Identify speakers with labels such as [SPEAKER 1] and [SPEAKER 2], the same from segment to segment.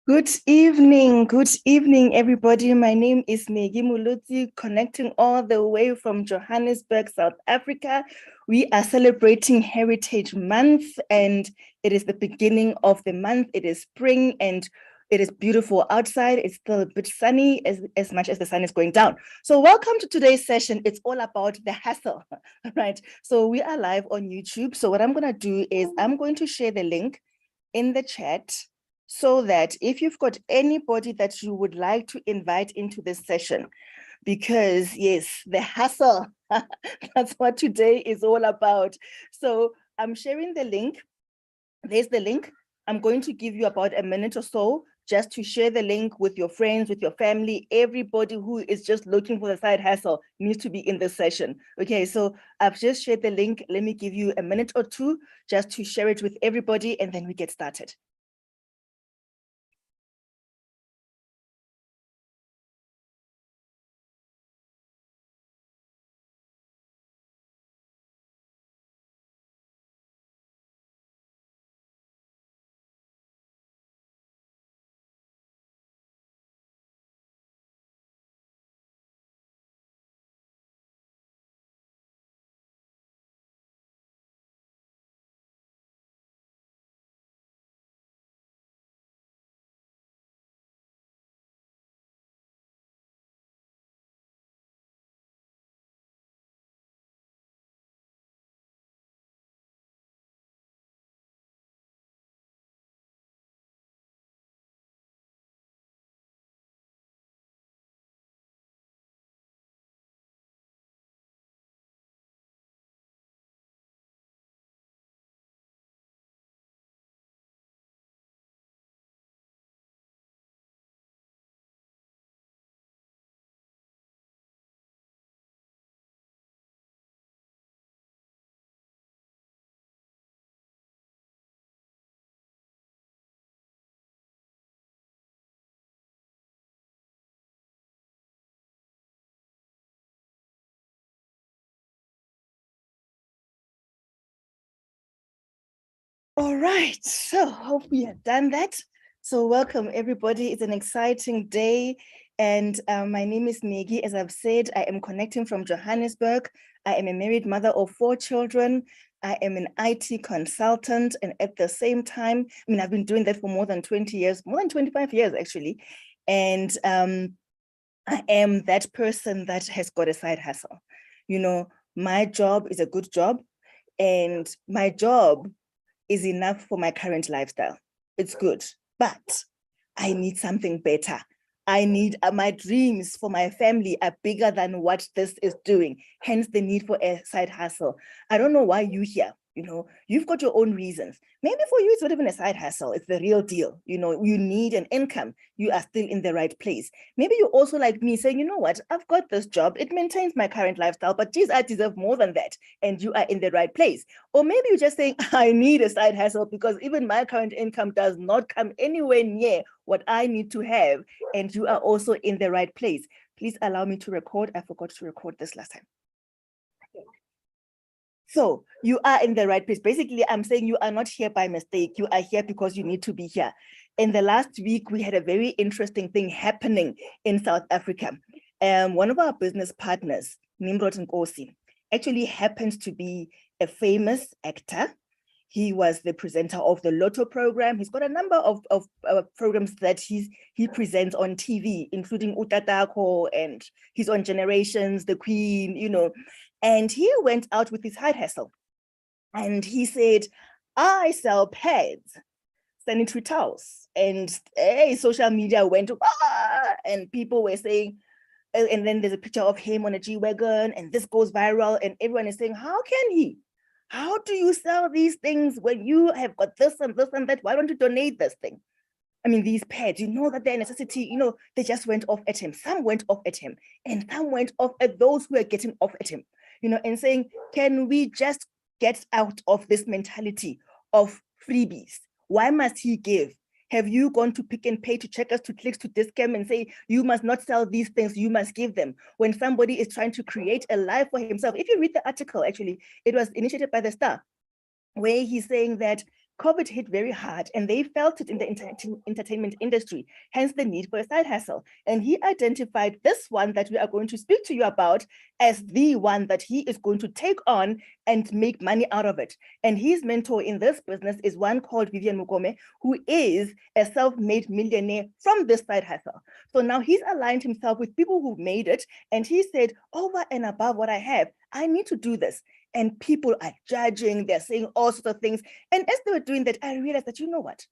[SPEAKER 1] Good evening, everybody. My name is Negi Muluti, connecting all the way from Johannesburg, South Africa. We are celebrating Heritage Month, and it is the beginning of the month. It is spring, and it is beautiful outside. It's still a bit sunny as much as the sun is going down. So welcome to today's session. It's all about the hustle, right? So we are live on YouTube. So what I'm going to do is I'm going to share the link in the chat, so that if you've got anybody that you would like to invite into this session, because yes, the hustle, that's what today is all about. So I'm sharing the link. There's the link. I'm going to give you about a minute or so just to share the link with your friends, with your family. Everybody who is just looking for the side hustle needs to be in this session. Okay, so I've just shared the link. Let me give you a minute or two just to share it with everybody, and then we get started. All right, so hope we have done that. So welcome everybody. It's an exciting day. And my name is Negi. As I've said, I am connecting from Johannesburg. I am a married mother of 4 children. I am an IT consultant. And at the same time, I've been doing that for more than 20 years, more than 25 years actually. And I am that person that has got a side hustle. My job is a good job, and my job is enough for my current lifestyle. It's good, but I need something better. I need my dreams for my family are bigger than what this is doing. Hence the need for a side hustle. I don't know why you're here. You've got your own reasons. Maybe for you, it's not even a side hustle. It's the real deal. You need an income. You are still in the right place. Maybe you're also like me saying, you know what, I've got this job. It maintains my current lifestyle, but geez, I deserve more than that. And you are in the right place. Or maybe you're just saying, I need a side hustle because even my current income does not come anywhere near what I need to have. And you are also in the right place. Please allow me to record. I forgot to record this last time. So you are in the right place. Basically, I'm saying you are not here by mistake. You are here because you need to be here. In the last week, we had a very interesting thing happening in South Africa. One of our business partners, Nimrod Nkosi, actually happens to be a famous actor. He was the presenter of the Lotto program. He's got a number of programs that he presents on TV, including Utatako, and he's on Generations, The Queen, And he went out with his side hustle. And he said, I sell pads, sanitary towels. And social media went, and people were saying, and then there's a picture of him on a G-Wagon, and this goes viral, and everyone is saying, how can he? How do you sell these things when you have got this and this and that? Why don't you donate this thing? These pads, that they're a necessity, they just went off at him. Some went off at him, and some went off at those who are getting off at him. and saying, can we just get out of this mentality of freebies? Why must he give? Have you gone to Pick and Pay to check us to clicks to Discount and say, you must not sell these things, you must give them? When somebody is trying to create a life for himself. If you read the article, actually, it was initiated by the Star, where he's saying that COVID hit very hard and they felt it in the entertainment industry, hence the need for a side hustle. And he identified this one that we are going to speak to you about as the one that he is going to take on and make money out of it. And his mentor in this business is one called Vivian Mukome, who is a self-made millionaire from this side hustle. So now he's aligned himself with people who made it. And he said, over and above what I have, I need to do this. And people are judging, they're saying all sorts of things. And as they were doing that, I realized that, you know what?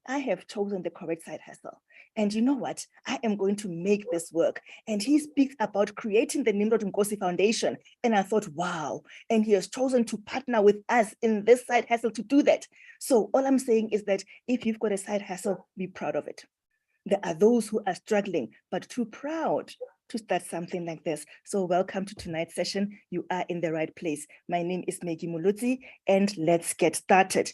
[SPEAKER 1] I have chosen the correct side hustle. And you know what? I am going to make this work. And he speaks about creating the Nimrod Nkosi Foundation. And I thought, wow. And he has chosen to partner with us in this side hustle to do that. So all I'm saying is that if you've got a side hustle, be proud of it. There are those who are struggling, but too proud to start something like this. So welcome to tonight's session. You are in the right place. My name is Maggie Mulutsi, and let's get started.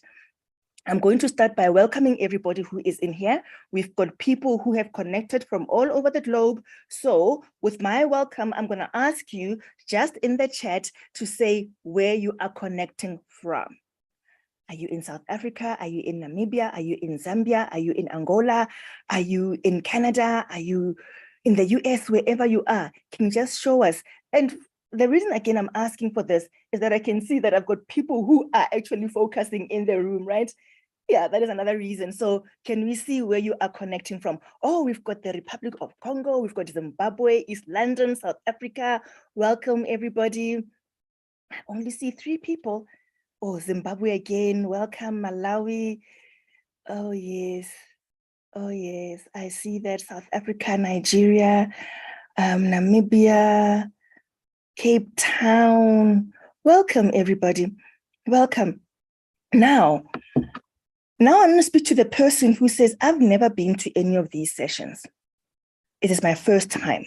[SPEAKER 1] I'm going to start by welcoming everybody who is in here. We've got people who have connected from all over the globe. So with my welcome, I'm going to ask you just in the chat to say where you are connecting from. Are you in South Africa? Are you in Namibia? Are you in Zambia? Are you in Angola? Are you in Canada? Are you in the US? Wherever you are, can you just show us? And the reason, again, I'm asking for this is that I can see that I've got people who are actually focusing in the room, right? Yeah, that is another reason. So can we see where you are connecting from? Oh, we've got the Republic of Congo. We've got Zimbabwe, East London, South Africa. Welcome, everybody. I only see 3 people. Oh, Zimbabwe again. Welcome, Malawi. Oh, yes. Oh, yes. I see that. South Africa, Nigeria, Namibia, Cape Town. Welcome, everybody. Welcome. Now I'm going to speak to the person who says, I've never been to any of these sessions. It is my first time.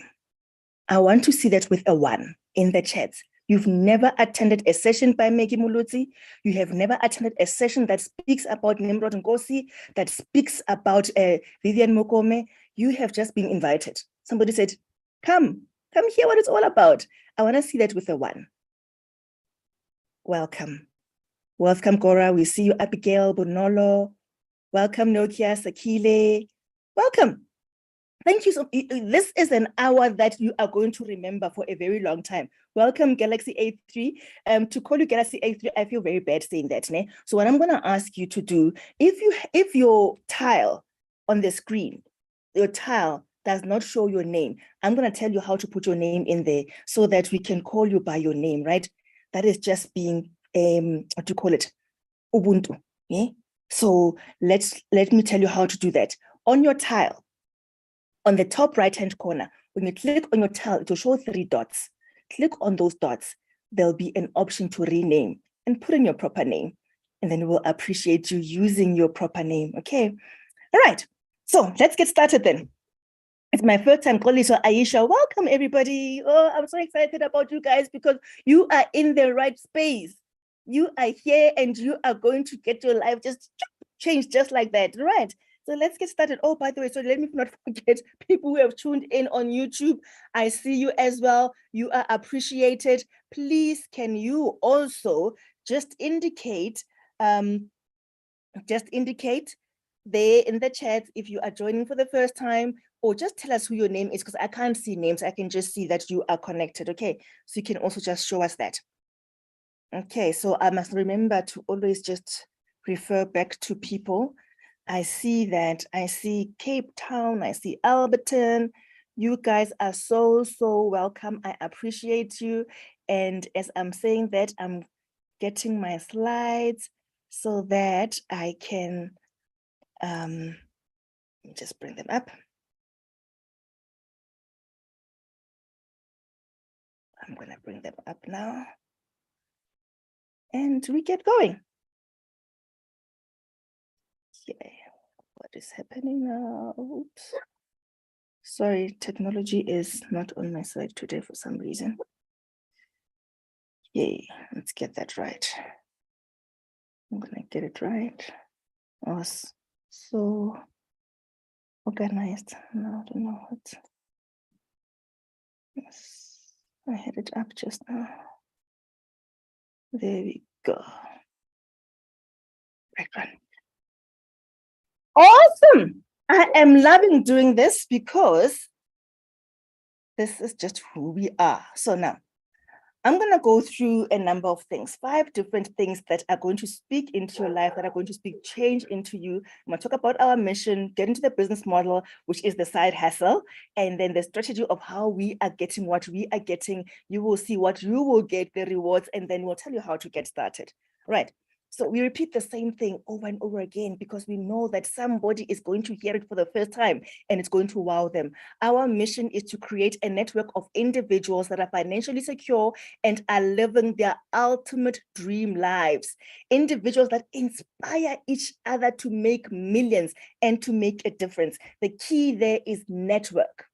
[SPEAKER 1] I want to see that with a 1 in the chat. You've never attended a session by Maggie Mulutsi. You have never attended a session that speaks about Nimrod Nkosi, that speaks about Vivian Mukome. You have just been invited. Somebody said, come hear what it's all about. I want to see that with a 1. Welcome. Welcome, Gora. We see you, Abigail Bonolo. Welcome, Nokia Sakile. Welcome. Thank you. So this is an hour that you are going to remember for a very long time. Welcome, Galaxy A3. To call you Galaxy A3, I feel very bad saying that. Ne? So what I'm going to ask you to do, if your tile on the screen, your tile does not show your name, I'm going to tell you how to put your name in there so that we can call you by your name, right? That is just being, what do you call it? Ubuntu. Yeah? So let me tell you how to do that. On your tile, on the top right-hand corner, when you click on your tile, it will show 3 dots. Click on those dots. There'll be an option to rename and put in your proper name. And then we'll appreciate you using your proper name, okay? All right, so let's get started then. It's my first time calling, so Aisha, welcome everybody. Oh, I'm so excited about you guys because you are in the right space. You are here and you are going to get your life just changed just like that, right? So let's get started. Oh, by the way, so let me not forget people who have tuned in on YouTube. I see you as well. You are appreciated. Please, can you also just indicate there in the chat if you are joining for the first time, or just tell us who your name is, because I can't see names. I can just see that you are connected. Okay, so you can also just show us that. Okay, so I must remember to always just refer back to people. I see that. I see Cape Town. I see Alberton. You guys are so welcome. I appreciate you. And as I'm saying that, I'm getting my slides so that I can just bring them up. I'm going to bring them up now. And we get going. Okay, what is happening now? Oops. Sorry, technology is not on my side today for some reason. Yay, let's get that right. I'm gonna get it right. I was so organized. No, I don't know what. Yes, I had it up just now. There we go. Right one. Awesome. I am loving doing this because this is just who we are. So now I'm going to go through a number of things, 5 different things that are going to speak into your life, that are going to speak change into you. I'm going to talk about our mission, get into the business model, which is the side hustle, and then the strategy of how we are getting what we are getting. You will see what you will get, the rewards, and then we'll tell you how to get started. Right. So we repeat the same thing over and over again because we know that somebody is going to hear it for the first time and it's going to wow them. Our mission is to create a network of individuals that are financially secure and are living their ultimate dream lives. Individuals that inspire each other to make millions and to make a difference. The key there is network.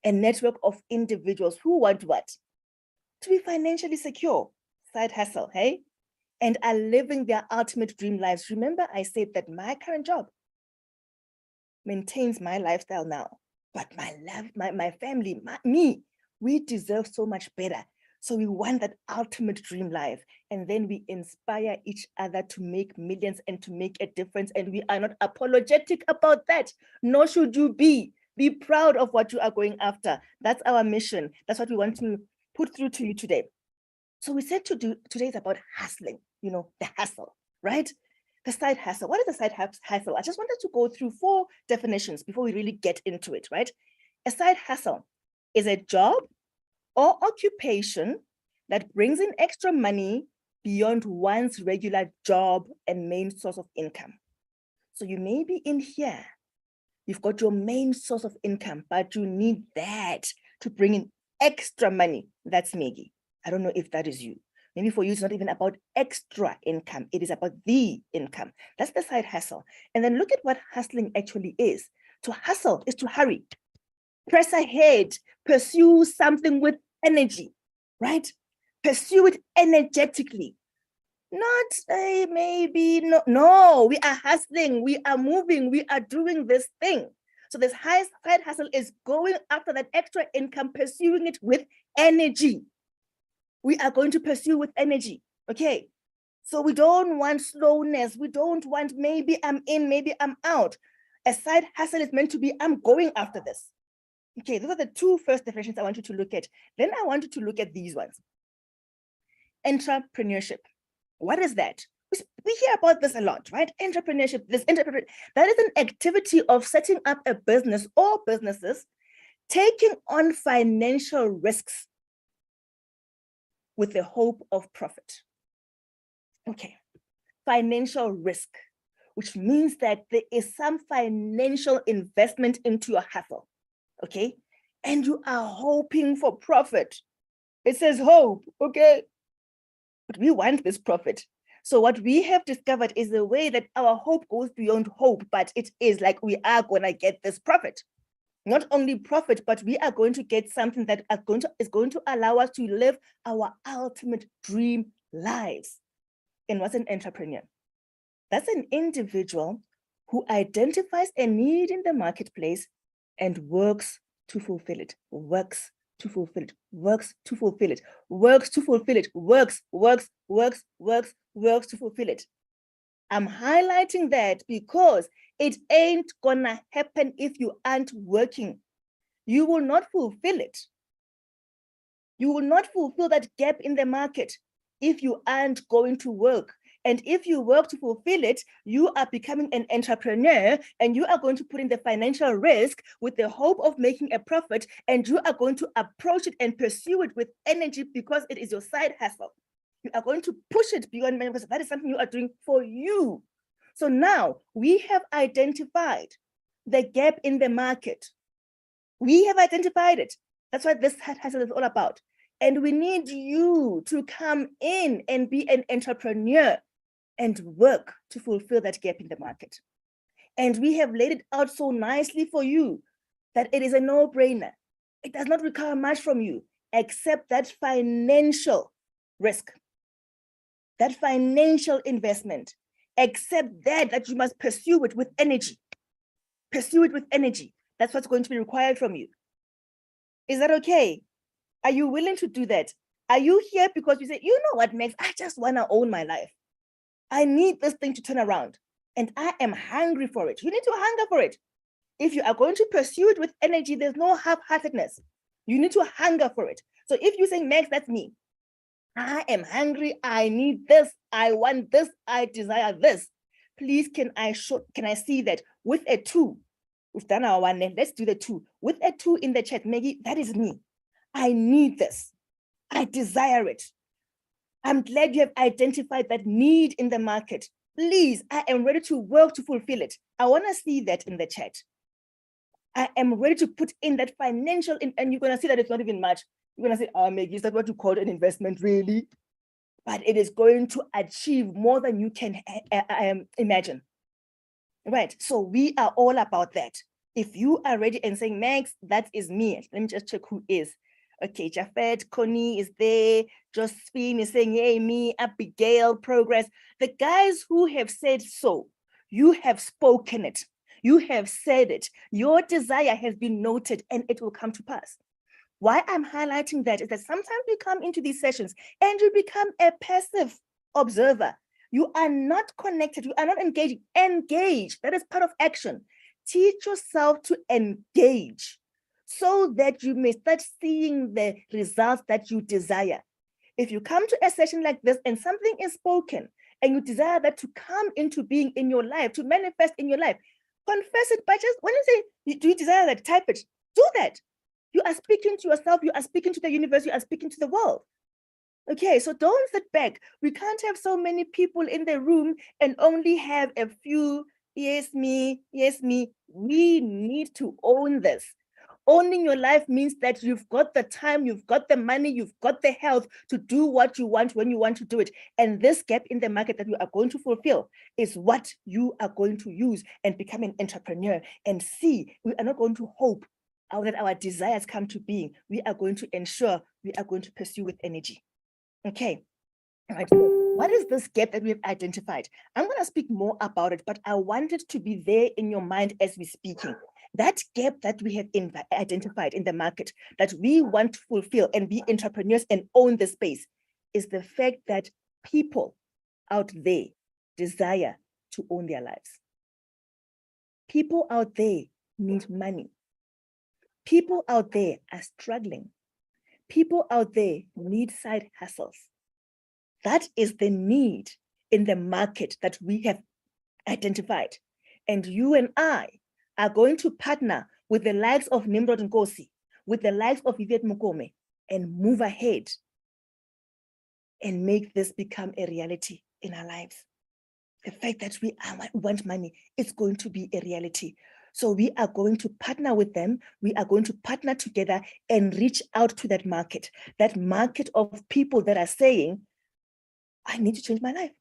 [SPEAKER 1] A network of individuals who want what? To be financially secure. Side hustle, hey? And are living their ultimate dream lives. Remember, I said that my current job maintains my lifestyle now, but my family, me, we deserve so much better. So we want that ultimate dream life. And then we inspire each other to make millions and to make a difference. And we are not apologetic about that, nor should you be. Be proud of what you are going after. That's our mission. That's what we want to put through to you today. So we said today is about hustling, the hustle, right? The side hustle. What is the side hustle? I just wanted to go through 4 definitions before we really get into it, right? A side hustle is a job or occupation that brings in extra money beyond one's regular job and main source of income. So you may be in here, you've got your main source of income, but you need that to bring in extra money. That's Maggie. I don't know if that is you. Maybe for you, it's not even about extra income. It is about the income. That's the side hustle. And then look at what hustling actually is. To hustle is to hurry, press ahead, pursue something with energy, right? Pursue it energetically. Not maybe, no, we are hustling, we are moving, we are doing this thing. So this side hustle is going after that extra income, pursuing it with energy. We are going to pursue with energy, okay? So we don't want slowness. We don't want maybe I'm in, maybe I'm out. A side hustle is meant to be, I'm going after this. Okay, those are the 2 first definitions I want you to look at. Then I want you to look at these ones. Entrepreneurship. What is that? We hear about this a lot, right? Entrepreneurship, that is an activity of setting up a business or businesses, taking on financial risks with the hope of profit. Okay, financial risk, which means that there is some financial investment into your hustle, okay? And you are hoping for profit. It says hope, okay? But we want this profit. So what we have discovered is the way that our hope goes beyond hope, but it is like we are gonna get this profit. Not only profit, but we are going to get something that is going to allow us to live our ultimate dream lives. And what's an entrepreneur? That's an individual who identifies a need in the marketplace and works to fulfill it, works to fulfill it, works to fulfill it, works to fulfill it, works to fulfill it. I'm highlighting that because it ain't gonna happen if you aren't working. You will not fulfill it. You will not fulfill that gap in the market if you aren't going to work. And if you work to fulfill it, you are becoming an entrepreneur and you are going to put in the financial risk with the hope of making a profit, and you are going to approach it and pursue it with energy because it is your side hustle. You are going to push it beyond money because that is something you are doing for you. So now we have identified the gap in the market. We have identified it. That's what this hustle is all about. And we need you to come in and be an entrepreneur and work to fulfill that gap in the market. And we have laid it out so nicely for you that it is a no-brainer. It does not require much from you except that financial risk. That financial investment, accept that you must pursue it with energy. Pursue it with energy. That's what's going to be required from you. Is that okay? Are you willing to do that? Are you here because you say, you know what, Max, I just want to own my life. I need this thing to turn around and I am hungry for it. You need to hunger for it. If you are going to pursue it with energy, there's no half-heartedness. You need to hunger for it. So if you say, Max, that's me. I am hungry. I need this. I want this. I desire this. Please, can I see that with a 2? We've done our 1. Let's do the 2. With a 2 in the chat, Maggie, that is me. I need this. I desire it. I'm glad you have identified that need in the market. Please, I am ready to work to fulfill it. I want to see that in the chat. I am ready to put in that financial, and you're going to see that it's not even much. You're going to say, oh, Maggie, is that what you call an investment, really? But it is going to achieve more than you can imagine. Right, so we are all about that. If you are ready and saying, Max, that is me. Let me just check who is. Okay, Jafet, Connie is there. Josephine is saying, hey, me, Abigail, Progress. The guys who have said so, you have spoken it. You have said it. Your desire has been noted and it will come to pass. Why I'm highlighting that is that sometimes we come into these sessions and you become a passive observer. You are not connected. You are not engaged. Engage. That is part of action. Teach yourself to engage so that you may start seeing the results that you desire. If you come to a session like this and something is spoken and you desire that to come into being in your life, to manifest in your life, confess it by just, when you say, do you desire that, type it, do that. You are speaking to yourself, you are speaking to the universe, you are speaking to the world. Okay, so don't sit back. We can't have so many people in the room and only have a few, yes, me, yes, me. We need to own this. Owning your life means that you've got the time, you've got the money, you've got the health to do what you want when you want to do it. And this gap in the market that you are going to fulfill is what you are going to use and become an entrepreneur and see. We are not going to hope that our desires come to being. We are going to ensure we are going to pursue with energy. Okay. All right. So what is this gap that we have identified? I'm going to speak more about it, but I want it to be there in your mind as we're speaking. That gap that we have identified in the market that we want to fulfill and be entrepreneurs and own the space is the fact that people out there desire to own their lives. People out there need money. People out there are struggling. People out there need side hustles. That is the need in the market that we have identified. And you and I are going to partner with the likes of Nimrod Nkosi, with the likes of Yvette Mukome, and move ahead and make this become a reality in our lives. The fact that we want money is going to be a reality. So we are going to partner with them. We are going to partner together and reach out to that market of people that are saying, I need to change my life.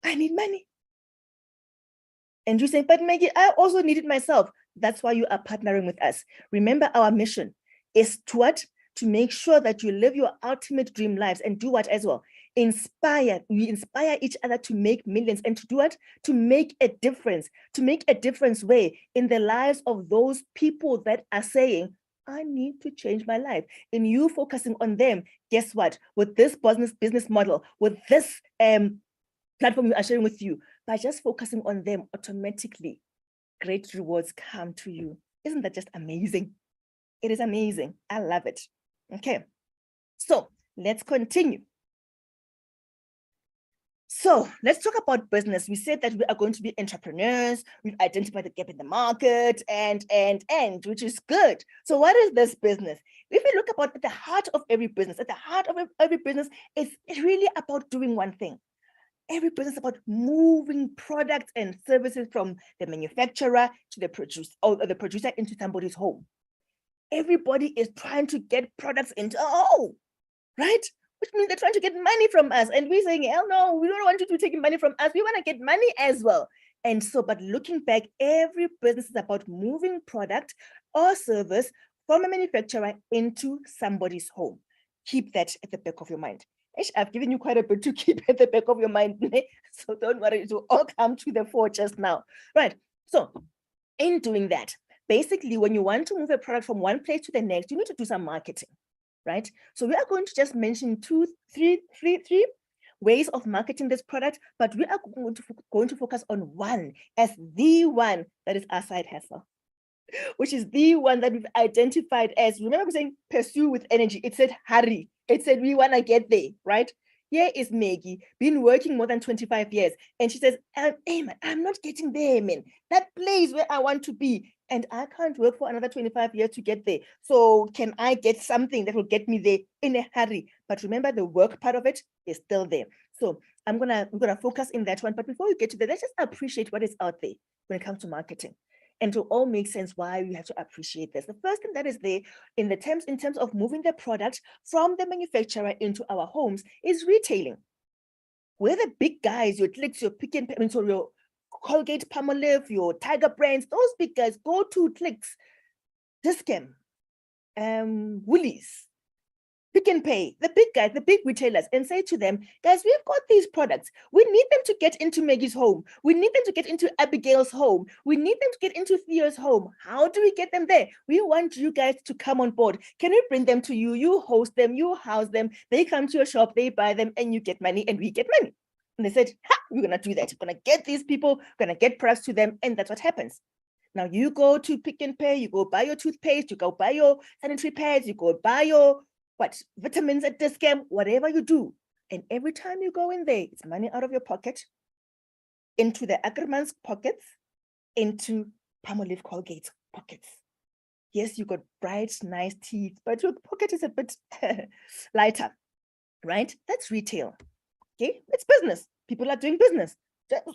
[SPEAKER 1] I need money. And you say, but Maggie, I also need it myself. That's why you are partnering with us. Remember, our mission is to what? To make sure that you live your ultimate dream lives and do what as well? We inspire each other to make millions and to do what? To make a difference way in the lives of those people that are saying, I need to change my life. And you focusing on them, guess what? With this business model, with this platform we are sharing with you, by just focusing on them, automatically, great rewards come to you. Isn't that just amazing? It is amazing. I love it. Okay, so let's continue. So let's talk about business. We said that we are going to be entrepreneurs. We've identified the gap in the market and which is good. So what is this business? If we look about at the heart of every business, it's really about doing one thing. Every business is about moving products and services from the manufacturer to the producer or the producer into somebody's home. Everybody is trying to get products into a home, right? Which means they're trying to get money from us. And we're saying, hell no, we don't want you to take money from us. We want to get money as well. And so, but looking back, every business is about moving product or service from a manufacturer into somebody's home. keep that at the back of your mind. I've given you quite a bit to keep at the back of your mind, so don't worry, it will all come to the fore just now, right? So in doing that, basically, when you want to move a product from one place to the next, you need to do some marketing, right? So we are going to just mention three ways of marketing this product, but we are going to focus on one as the one that is our side hustle, which is the one that we've identified as, remember I'm saying pursue with energy. It said hurry. It said we want to get there, right? Here is Maggie, been working more than 25 years. And she says, hey man, I'm not getting there, man. That place where I want to be. And I can't work for another 25 years to get there. So can I get something that will get me there in a hurry? But remember, the work part of it is still there. So we're gonna focus in that one. But before we get to that, let's just appreciate what is out there when it comes to marketing. And to all make sense why we have to appreciate this. The first thing that is there in terms of moving the product from the manufacturer into our homes is retailing. We're the big guys, your Clicks, your Pick and Pay, so your Colgate, Palmolive, your Tiger brands, those big guys go to Clicks, Discam, Woolies, Pick and Pay, the big guys, the big retailers, and say to them, guys, we've got these products. We need them to get into Maggie's home. We need them to get into Abigail's home. We need them to get into Theo's home. How do we get them there? We want you guys to come on board. Can we bring them to you? You host them, you house them. They come to your shop, they buy them, and you get money, and we get money. And they said, we're going to do that. We're going to get these people, we're going to get products to them, and that's what happens. Now you go to Pick and Pay, you go buy your toothpaste, you go buy your sanitary pads, you go buy your vitamins at Discam, whatever you do. And every time you go in there, it's money out of your pocket, into the Ackerman's pockets, into Palmolive Colgate pockets. Yes, you got bright, nice teeth, but your pocket is a bit lighter, right? That's retail. Okay, it's business. People are doing business.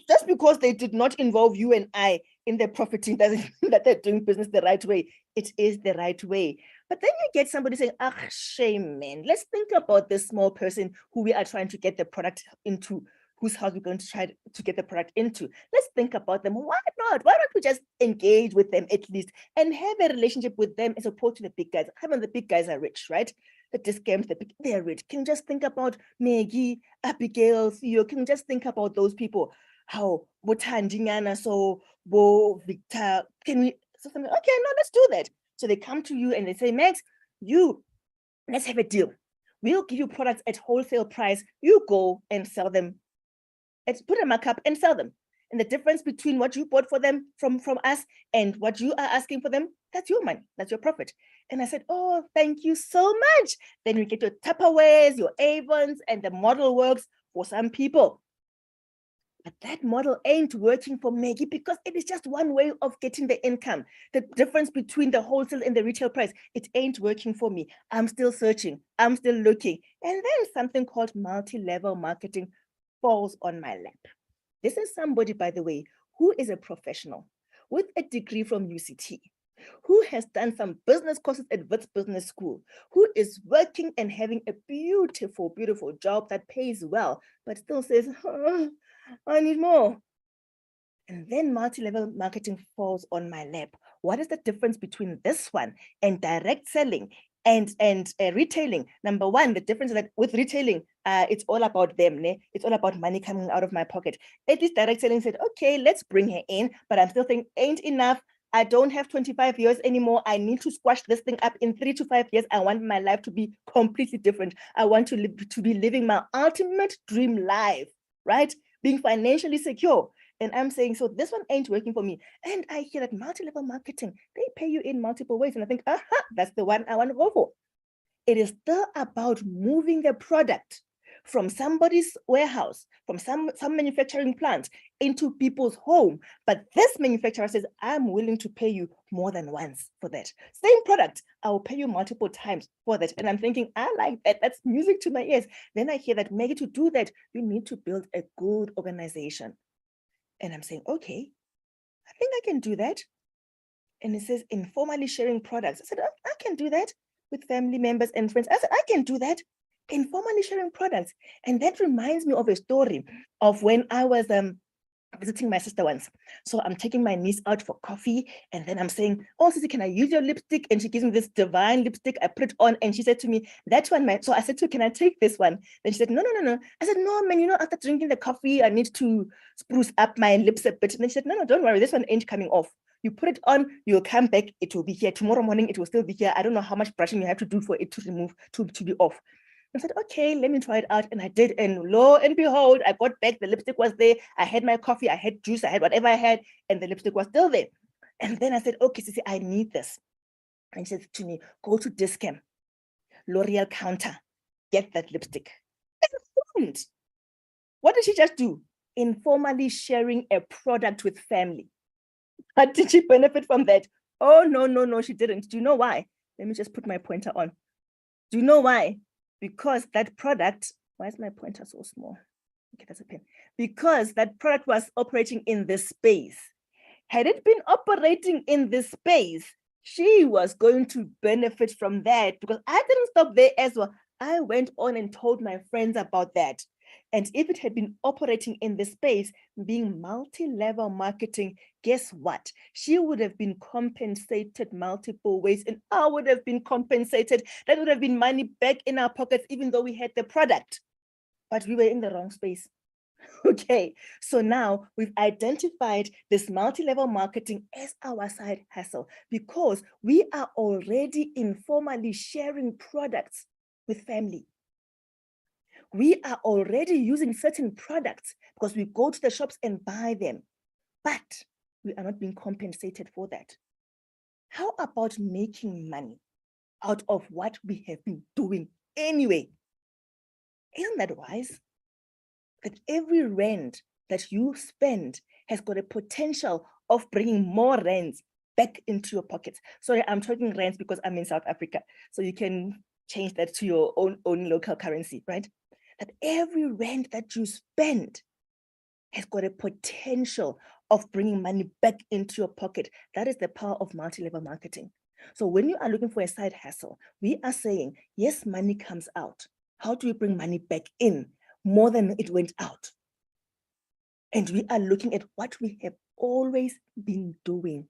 [SPEAKER 1] Just because they did not involve you and I in their profiting doesn't mean that they're doing business the right way. It is the right way. But then you get somebody saying, shame, man. Let's think about this small person who we are trying to get the product into, whose house we're going to try to get the product into. Let's think about them. Why not? Why don't we just engage with them at least and have a relationship with them as opposed to the big guys? I mean, the big guys are rich, right? The Discams, they're rich. Can you just think about Maggie, Abigail, Theo? Can you just think about those people? How Botandiana, so Bo, Victor, can we? So okay, no, let's do that. So they come to you and they say, Max, let's have a deal. We'll give you products at wholesale price. You go and sell them. Let's put a markup and sell them. And the difference between what you bought for them from us and what you are asking for them, that's your money, that's your profit. And I said, oh, thank you so much. Then we get your Tupperwares, your Avons, and the model works for some people. But that model ain't working for Maggie because it is just one way of getting the income. The difference between the wholesale and the retail price, it ain't working for me. I'm still searching, I'm still looking. And then something called multi-level marketing falls on my lap. This is somebody, by the way, who is a professional with a degree from UCT, who has done some business courses at Wits Business School, who is working and having a beautiful, beautiful job that pays well, but still says, I need more. And then multi-level marketing falls on my lap. What is the difference between this one and direct selling and retailing? Number one, the difference is that with retailing, it's all about them. It's all about money coming out of my pocket. At least direct selling said, okay, let's bring her in, but I'm still thinking, ain't enough. I don't have 25 years anymore. I need to squash this thing up in 3 to 5 years. I want my life to be completely different. I want to be living my ultimate dream life, right? Being financially secure. And I'm saying, so this one ain't working for me. And I hear that multi-level marketing, they pay you in multiple ways. And I think, that's the one I want to go for. It is still about moving the product from somebody's warehouse, from some manufacturing plant into people's home. But this manufacturer says, I'm willing to pay you more than once for that. Same product, I will pay you multiple times for that. And I'm thinking, I like that. That's music to my ears. Then I hear that maybe to do that, you need to build a good organization. And I'm saying, okay, I think I can do that. And it says informally sharing products. I said, I can do that with family members and friends. I said, I can do that. Informally sharing products. And that reminds me of a story of when I was visiting my sister once. So I'm taking my niece out for coffee, and then I'm saying, oh, Sissy, can I use your lipstick? And she gives me this divine lipstick. I put it on, and she said to me, that one, so I said to her, can I take this one? Then she said, no. I said, no, man, after drinking the coffee, I need to spruce up my lips a bit. And then she said, no, don't worry, this one ain't coming off. You put it on, you'll come back, it will be here. Tomorrow morning, it will still be here. I don't know how much brushing you have to do for it to remove, to be off. I said, okay, let me try it out. And I did. And lo and behold, I got back. The lipstick was there. I had my coffee. I had juice. I had whatever I had. And the lipstick was still there. And then I said, okay, Sissy, I need this. And she said to me, go to Discam, L'Oreal counter, get that lipstick. And what did she just do? Informally sharing a product with family. But did she benefit from that? Oh, no, she didn't. Do you know why? Let me just put my pointer on. Do you know why? Because that product, why is my pointer so small? Okay, that's a pen. Because that product was operating in this space. Had it been operating in this space, she was going to benefit from that, because I didn't stop there as well. I went on and told my friends about that. And if it had been operating in this space, being multi-level marketing, guess what? She would have been compensated multiple ways, and I would have been compensated. That would have been money back in our pockets, even though we had the product, but we were in the wrong space. Okay, so now we've identified this multi-level marketing as our side hustle, because we are already informally sharing products with family. We are already using certain products because we go to the shops and buy them, but we are not being compensated for that. How about making money out of what we have been doing anyway? Isn't that wise? That every rand that you spend has got a potential of bringing more rands back into your pockets. Sorry, I'm talking rands because I'm in South Africa, so you can change that to your own local currency, right? That every rand that you spend has got a potential of bringing money back into your pocket. That is the power of multi-level marketing. So when you are looking for a side hustle, we are saying, yes, money comes out. How do we bring money back in more than it went out? And we are looking at what we have always been doing,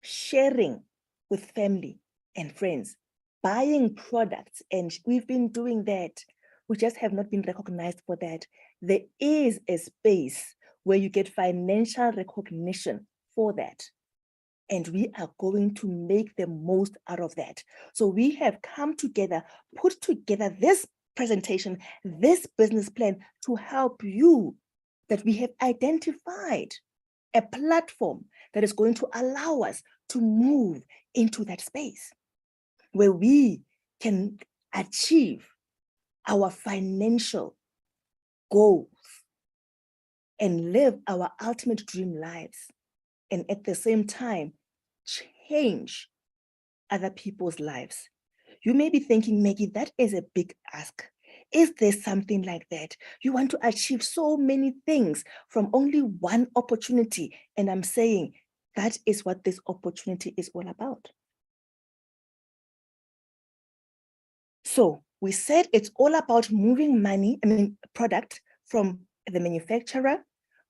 [SPEAKER 1] sharing with family and friends, buying products, and we've been doing that. We just have not been recognized for that. There is a space where you get financial recognition for that. And we are going to make the most out of that. So we have come together, put together this presentation, this business plan to help you, that we have identified a platform that is going to allow us to move into that space where we can achieve our financial goals and live our ultimate dream lives, and at the same time, change other people's lives. You may be thinking, Maggie, that is a big ask. Is there something like that? You want to achieve so many things from only one opportunity. And I'm saying that is what this opportunity is all about. So we said it's all about moving product from the manufacturer,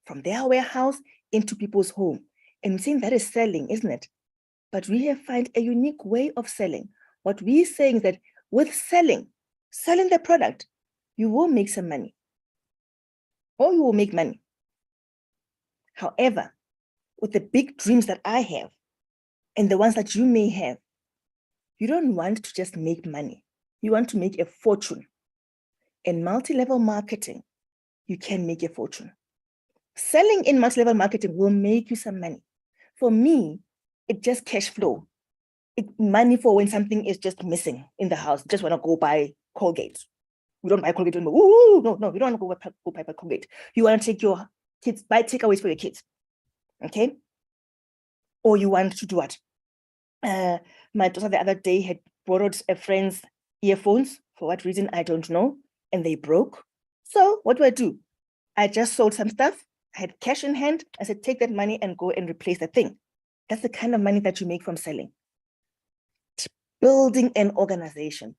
[SPEAKER 1] from their warehouse into people's home. And we're saying that is selling, isn't it? But we have found a unique way of selling. What we're saying is that with selling the product, you will make some money, or you will make money. However, with the big dreams that I have and the ones that you may have, you don't want to just make money. You want to make a fortune. In multi-level marketing, you can make a fortune. Selling in multi-level marketing will make you some money. For me, it's just cash flow. It's money for when something is just missing in the house. Just want to go buy Colgate. We don't buy Colgate anymore. Ooh, no, you don't want to go buy Colgate. You want to take your kids, buy takeaways for your kids. Okay? Or you want to do what? My daughter the other day had borrowed a friend's earphones. For what reason, I don't know. And they broke. So what do? I just sold some stuff. I had cash in hand. I said, take that money and go and replace that thing. That's the kind of money that you make from selling. Building an organization,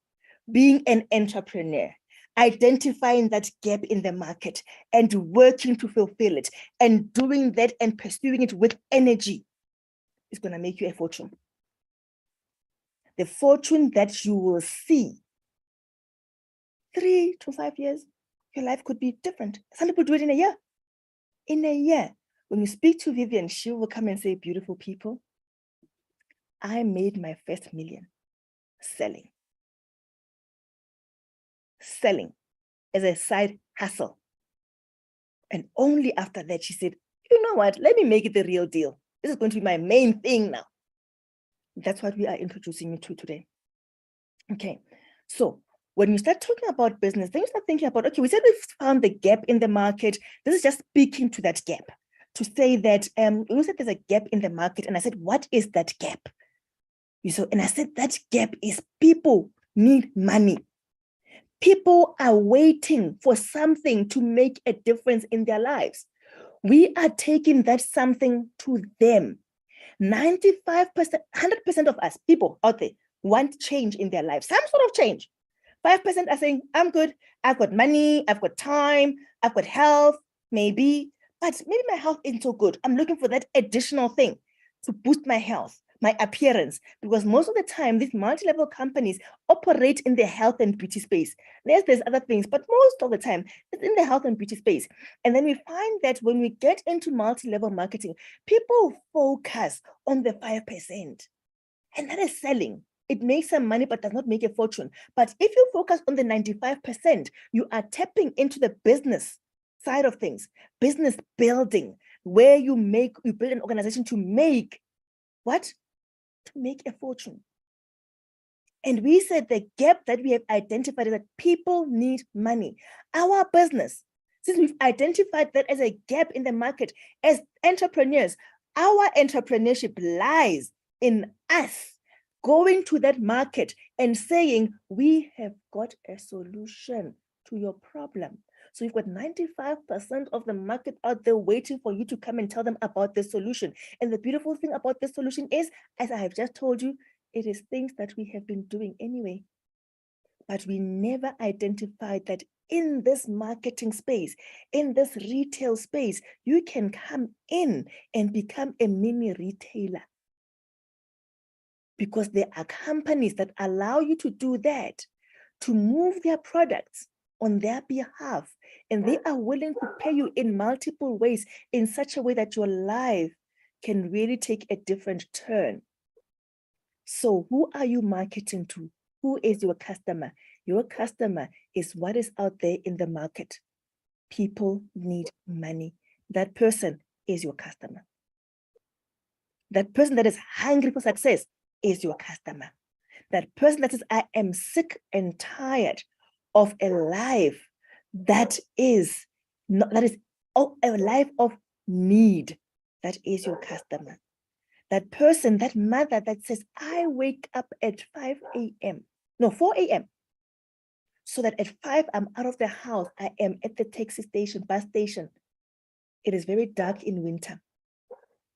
[SPEAKER 1] being an entrepreneur, identifying that gap in the market and working to fulfill it and doing that and pursuing it with energy is going to make you a fortune. The fortune that you will see 3 to 5 years, your life could be different. Some people do it in a year. In a year, when you speak to Vivian, she will come and say, beautiful people, I made my first million selling as a side hustle. And only after that, she said, you know what, let me make it the real deal. This is going to be my main thing now. That's what we are introducing you to today. Okay, so when you start talking about business, then you start thinking about, okay, we said we found the gap in the market. This is just speaking to that gap, to say that we said there's a gap in the market. And I said, what is that gap? And I said, that gap is people need money. People are waiting for something to make a difference in their lives. We are taking that something to them. 95%, 100% of us, people out there, want change in their lives, some sort of change. 5% are saying, I'm good, I've got money, I've got time, I've got health, maybe, but maybe my health isn't so good. I'm looking for that additional thing to boost my health, my appearance, because most of the time, these multi-level companies operate in the health and beauty space. Yes, there's other things, but most of the time, it's in the health and beauty space. And then we find that when we get into multi-level marketing, people focus on the 5%, and that is selling. It makes some money, but does not make a fortune. But if you focus on the 95%, you are tapping into the business side of things, business building, where you build an organization to make what? To make a fortune. And we said the gap that we have identified is that people need money. Our business, since we've identified that as a gap in the market, as entrepreneurs, our entrepreneurship lies in us going to that market and saying, we have got a solution to your problem. So you've got 95% of the market out there waiting for you to come and tell them about the solution. And the beautiful thing about this solution is, as I have just told you, it is things that we have been doing anyway. But we never identified that in this marketing space, in this retail space, you can come in and become a mini retailer. Because there are companies that allow you to do that, to move their products on their behalf, and they are willing to pay you in multiple ways in such a way that your life can really take a different turn. So who are you marketing to? Who is your customer? Your customer is what is out there in the market. People need money. That person is your customer. That person that is hungry for success is your customer. That person that says, I am sick and tired of a life that is a life of need, that is your customer. That person, that mother that says, I wake up at 4 a.m. so that at 5 I'm out of the house. I am at the taxi station, bus station. It is very dark in winter.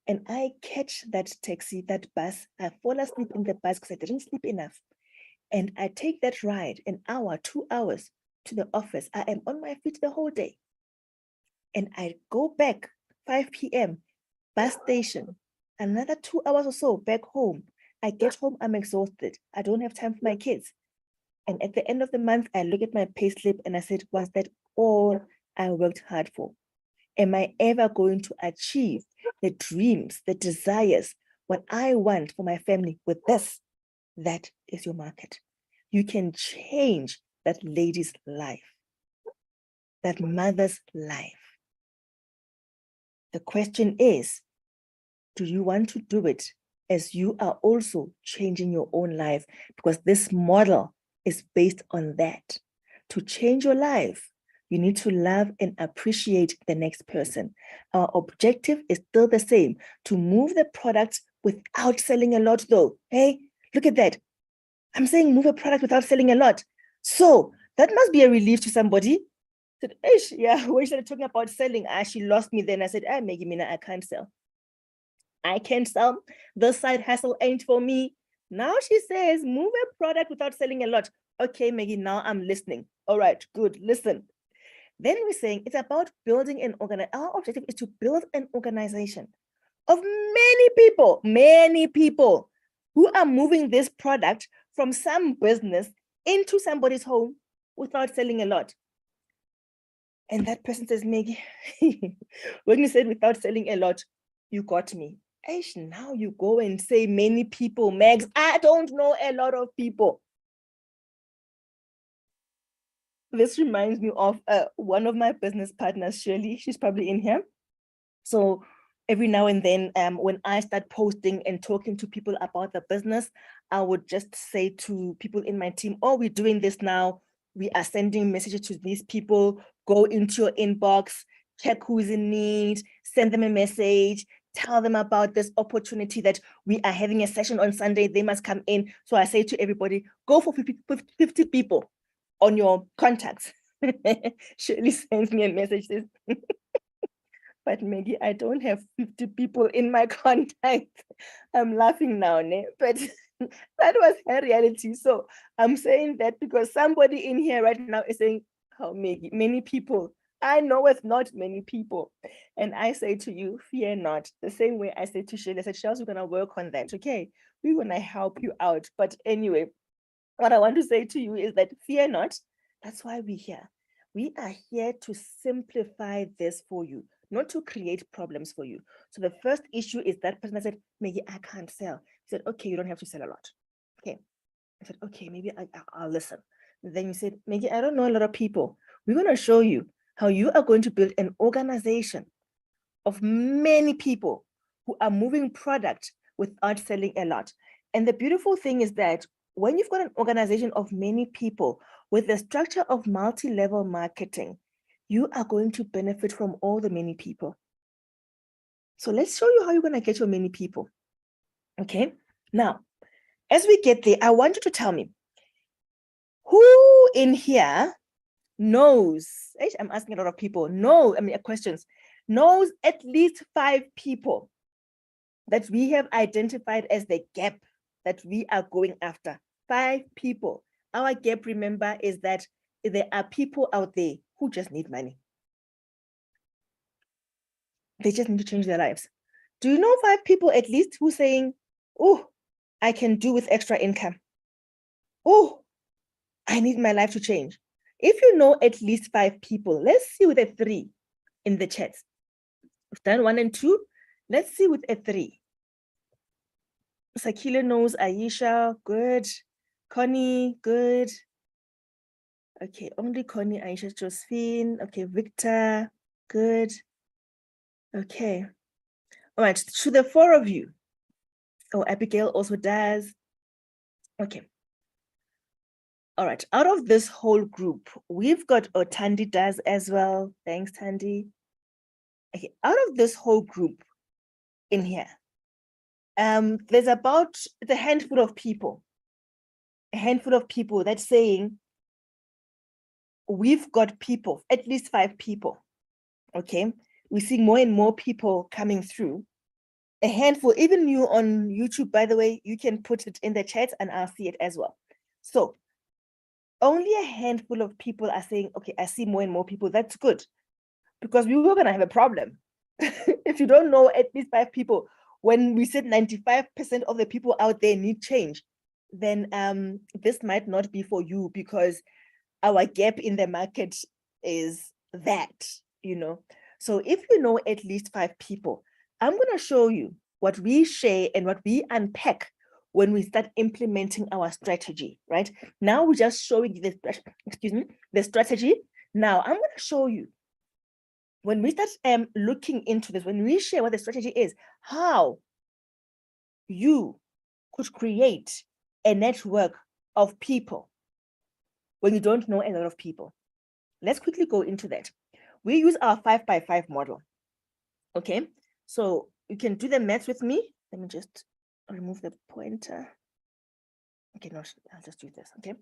[SPEAKER 1] And I catch that taxi, that bus. I fall asleep in the bus because I didn't sleep enough. And I take that ride, an hour, 2 hours to the office. I am on my feet the whole day. And I go back 5 p.m., bus station, another 2 hours or so back home. I get home, I'm exhausted. I don't have time for my kids. And at the end of the month, I look at my pay slip and I said, was that all I worked hard for? Am I ever going to achieve the dreams, the desires, what I want for my family with this? That is your market. You can change that lady's life, that mother's life. The question is, do you want to do it as you are also changing your own life? Because this model is based on that. To change your life, you need to love and appreciate the next person. Our objective is still the same, to move the product without selling a lot though. Hey, look at that. I'm saying move a product without selling a lot. So that must be a relief to somebody. I said, yeah, when she started talking about selling, she lost me then. I said, Maggie Mina, I can't sell. I can't sell. The side hustle ain't for me. Now she says, move a product without selling a lot. Okay, Maggie, now I'm listening. All right, good, listen. Then we're saying it's about building an organization. Our objective is to build an organization of many people who are moving this product from some business into somebody's home without selling a lot. And that person says, Maggie, when you said without selling a lot, you got me. Aish, now you go and say many people, Mags. I don't know a lot of people. This reminds me of one of my business partners, Shirley. She's probably in here. So every now and then, when I start posting and talking to people about the business, I would just say to people in my team, oh, we're doing this now. We are sending messages to these people. Go into your inbox, check who's in need, send them a message, tell them about this opportunity that we are having a session on Sunday. They must come in. So I say to everybody, go for 50 people on your contacts. Shirley sends me a message, says, but Maggie, I don't have 50 people in my contact. I'm laughing now, ne? But that was her reality. So I'm saying that because somebody in here right now is saying, oh, Maggie, many people. I know it's not many people. And I say to you, fear not. The same way I said to Shirley, I said, Charles, we're going to work on that. Okay, we're going to help you out. But anyway, what I want to say to you is that fear not. That's why we're here. We are here to simplify this for you, not to create problems for you. So the first issue is that person that said, Maggie, I can't sell. He said, okay, you don't have to sell a lot. Okay. I said, okay, maybe I'll listen. Then you said, Maggie, I don't know a lot of people. We're going to show you how you are going to build an organization of many people who are moving product without selling a lot. And the beautiful thing is that when you've got an organization of many people with the structure of multi-level marketing, you are going to benefit from all the many people. So let's show you how you're going to get your many people. Okay. Now, as we get there, I want you to tell me who in here knows, I'm asking a lot of people, questions, knows at least 5 people that we have identified as the gap that we are going after. 5 people. Our gap, remember, is that there are people out there who just need money. They just need to change their lives. Do you know 5 people at least who saying, oh, I can do with extra income? Oh, I need my life to change. If you know at least 5 people, let's see with a 3 in the chat. We've done 1 and 2. Let's see with a 3. Sakila knows Aisha, good. Connie, good. Okay, only Connie, Aisha, Josephine. Okay, Victor, good. Okay. All right, to the 4 of you. Oh, Abigail also does. Okay. All right, out of this whole group, we've got, oh, Tandy does as well. Thanks, Tandy. Okay, out of this whole group in here, there's about a handful of people that's saying, we've got people, at least 5 people, okay? We see more and more people coming through. A handful, even you on YouTube, by the way, you can put it in the chat and I'll see it as well. So only a handful of people are saying, okay, I see more and more people. That's good, because we were going to have a problem. If you don't know at least 5 people, when we said 95% of the people out there need change, then this might not be for you, because our gap in the market is that, you know. So if you know at least 5 people, I'm going to show you what we share and what we unpack when we start implementing our strategy, right? Now we're just showing you the strategy. Now I'm going to show you, when we start looking into this, when we share what the strategy is, how you could create a network of people when you don't know a lot of people. Let's quickly go into that. We use our 5x5 model. Okay, so you can do the math with me. Let me just remove the pointer. Okay, no, I'll just do this. Okay,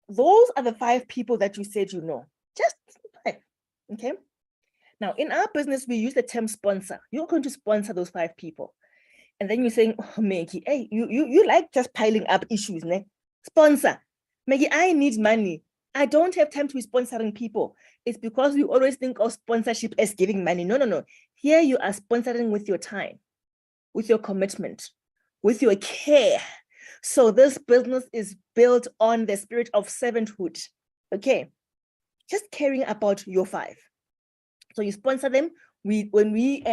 [SPEAKER 1] those are the 5 people that you said you know. Just 5. Okay. Now, in our business, we use the term sponsor. You're going to sponsor those 5 people. And then you're saying, oh, Maggie, hey, you like just piling up issues, ne? Sponsor. Maggie, I need money. I don't have time to be sponsoring people. It's because we always think of sponsorship as giving money. No, no, no. Here you are sponsoring with your time, with your commitment, with your care. So this business is built on the spirit of servanthood. Okay, just caring about your 5. So you sponsor them. When we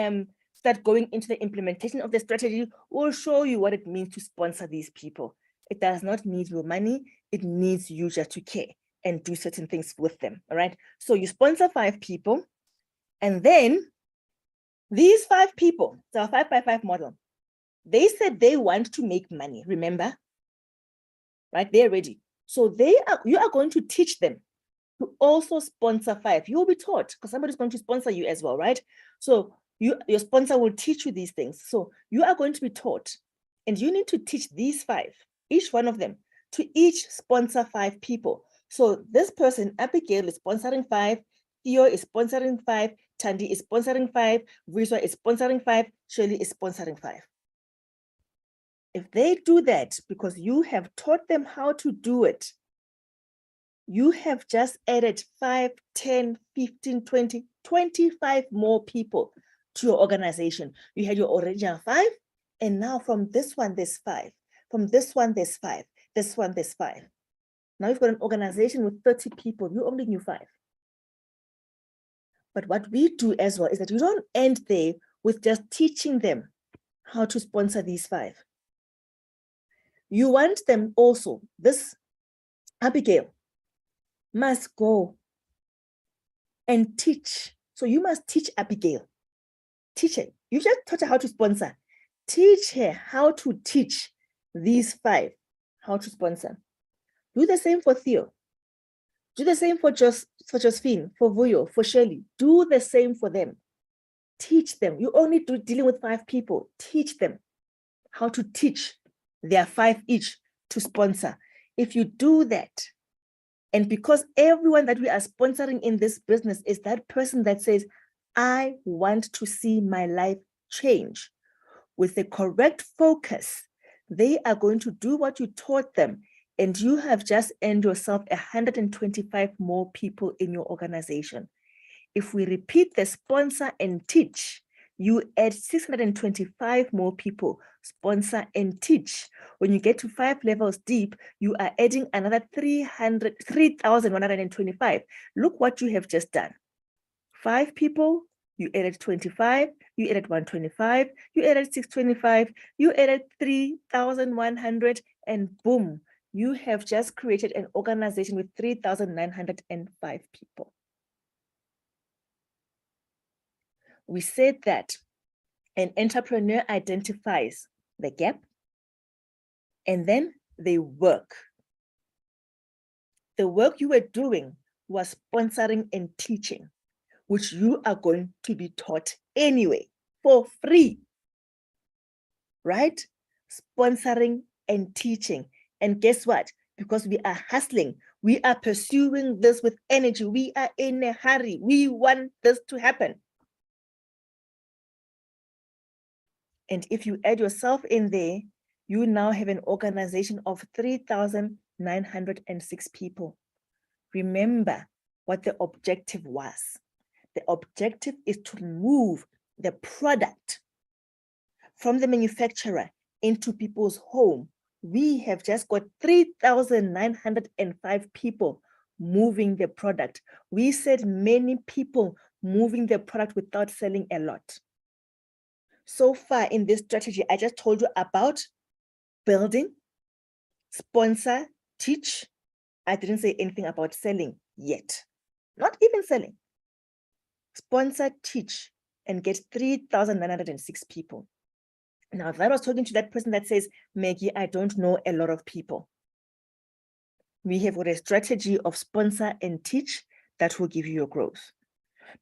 [SPEAKER 1] start going into the implementation of the strategy, we'll show you what it means to sponsor these people. It does not need your money. It needs you just to care and do certain things with them. All right. So you sponsor 5 people, and then these 5 people, it's our 5x5 model. They said they want to make money. Remember, right? They're ready. So you are going to teach them to also sponsor 5. You will be taught because somebody's going to sponsor you as well, right? So your sponsor will teach you these things. So you are going to be taught, and you need to teach these 5, each one of them, to each sponsor 5 people. So this person, Abigail, is sponsoring 5, Theo is sponsoring 5, Tandy is sponsoring 5, Viswa is sponsoring 5, Shirley is sponsoring 5. If they do that because you have taught them how to do it, you have just added 5, 10, 15, 20, 25 more people to your organization. You had your original 5, and now from this one, there's 5. From this one, there's 5. This one, there's 5. Now you've got an organization with 30 people. You only knew 5. But what we do as well is that you don't end there with just teaching them how to sponsor these 5. You want them also, this Abigail must go and teach. So you must teach Abigail. Teach her. You just taught her how to sponsor. Teach her how to teach these 5 how to sponsor. Do the same for Theo. Do the same for Josephine, for Vuyo, for Shirley. Do the same for them. Teach them. You only do dealing with 5 people. Teach them how to teach their 5 each to sponsor. If you do that, and because everyone that we are sponsoring in this business is that person that says, I want to see my life change, with the correct focus, they are going to do what you taught them. And you have just earned yourself 125 more people in your organization. If we repeat the sponsor and teach, you add 625 more people, sponsor and teach. When you get to 5 levels deep, you are adding another 3,125. Look what you have just done. 5 people, you added 25, you added 125, you added 625, you added 3,100, and boom, you have just created an organization with 3,905 people. We said that an entrepreneur identifies the gap, and then they work. The work you were doing was sponsoring and teaching, which you are going to be taught anyway for free, right? Sponsoring and teaching. And guess what? Because we are hustling, we are pursuing this with energy. We are in a hurry. We want this to happen. And if you add yourself in there, you now have an organization of 3,906 people. Remember what the objective was. The objective is to move the product from the manufacturer into people's home. We have just got 3,905 people moving the product. We said many people moving the product without selling a lot. So far in this strategy, I just told you about building, sponsor, teach. I didn't say anything about selling yet. Not even selling. Sponsor, teach, and get 3,906 people. Now, if I was talking to that person that says, Maggie, I don't know a lot of people, we have got a strategy of sponsor and teach that will give you your growth.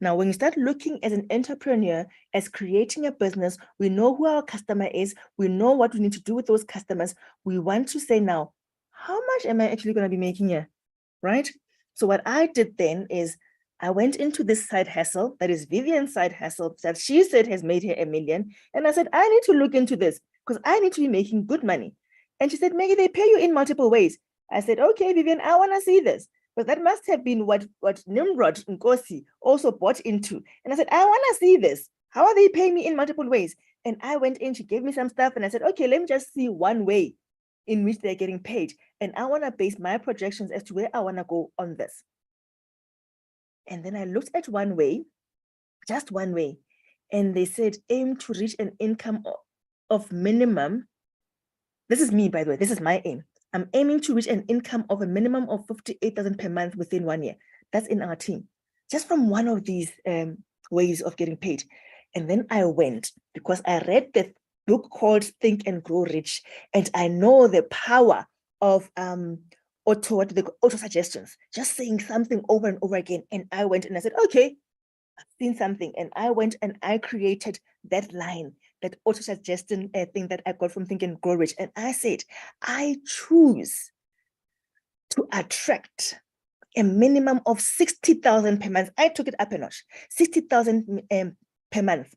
[SPEAKER 1] Now, when you start looking as an entrepreneur, as creating a business, we know who our customer is. We know what we need to do with those customers. We want to say now, how much am I actually going to be making here, right? So what I did then is I went into this side hustle, that is Vivian's side hustle, that she said has made her $1 million. And I said, I need to look into this because I need to be making good money. And she said, Maggie, they pay you in multiple ways. I said, okay, Vivian, I want to see this. But that must have been what Nimrod Nkosi also bought into. And I said, I want to see this. How are they paying me in multiple ways? And I went in, she gave me some stuff, and I said, okay, let me just see one way in which they're getting paid. And I want to base my projections as to where I want to go on this. And then I looked at one way, just one way, and they said, aim to reach an income of minimum. This is me, by the way, this is my aim. I'm aiming to reach an income of a minimum of 58,000 per month within 1 year. That's in our team, just from one of these ways of getting paid. And then I went, because I read the book called Think and Grow Rich, and I know the power of auto suggestions, just saying something over and over again. And I went and I said, okay, I've seen something. And I went and I created that line, that auto suggestion thing that I got from Think and Grow Rich. And I said, I choose to attract a minimum of 60,000 per month. I took it up a notch, 60,000 per month.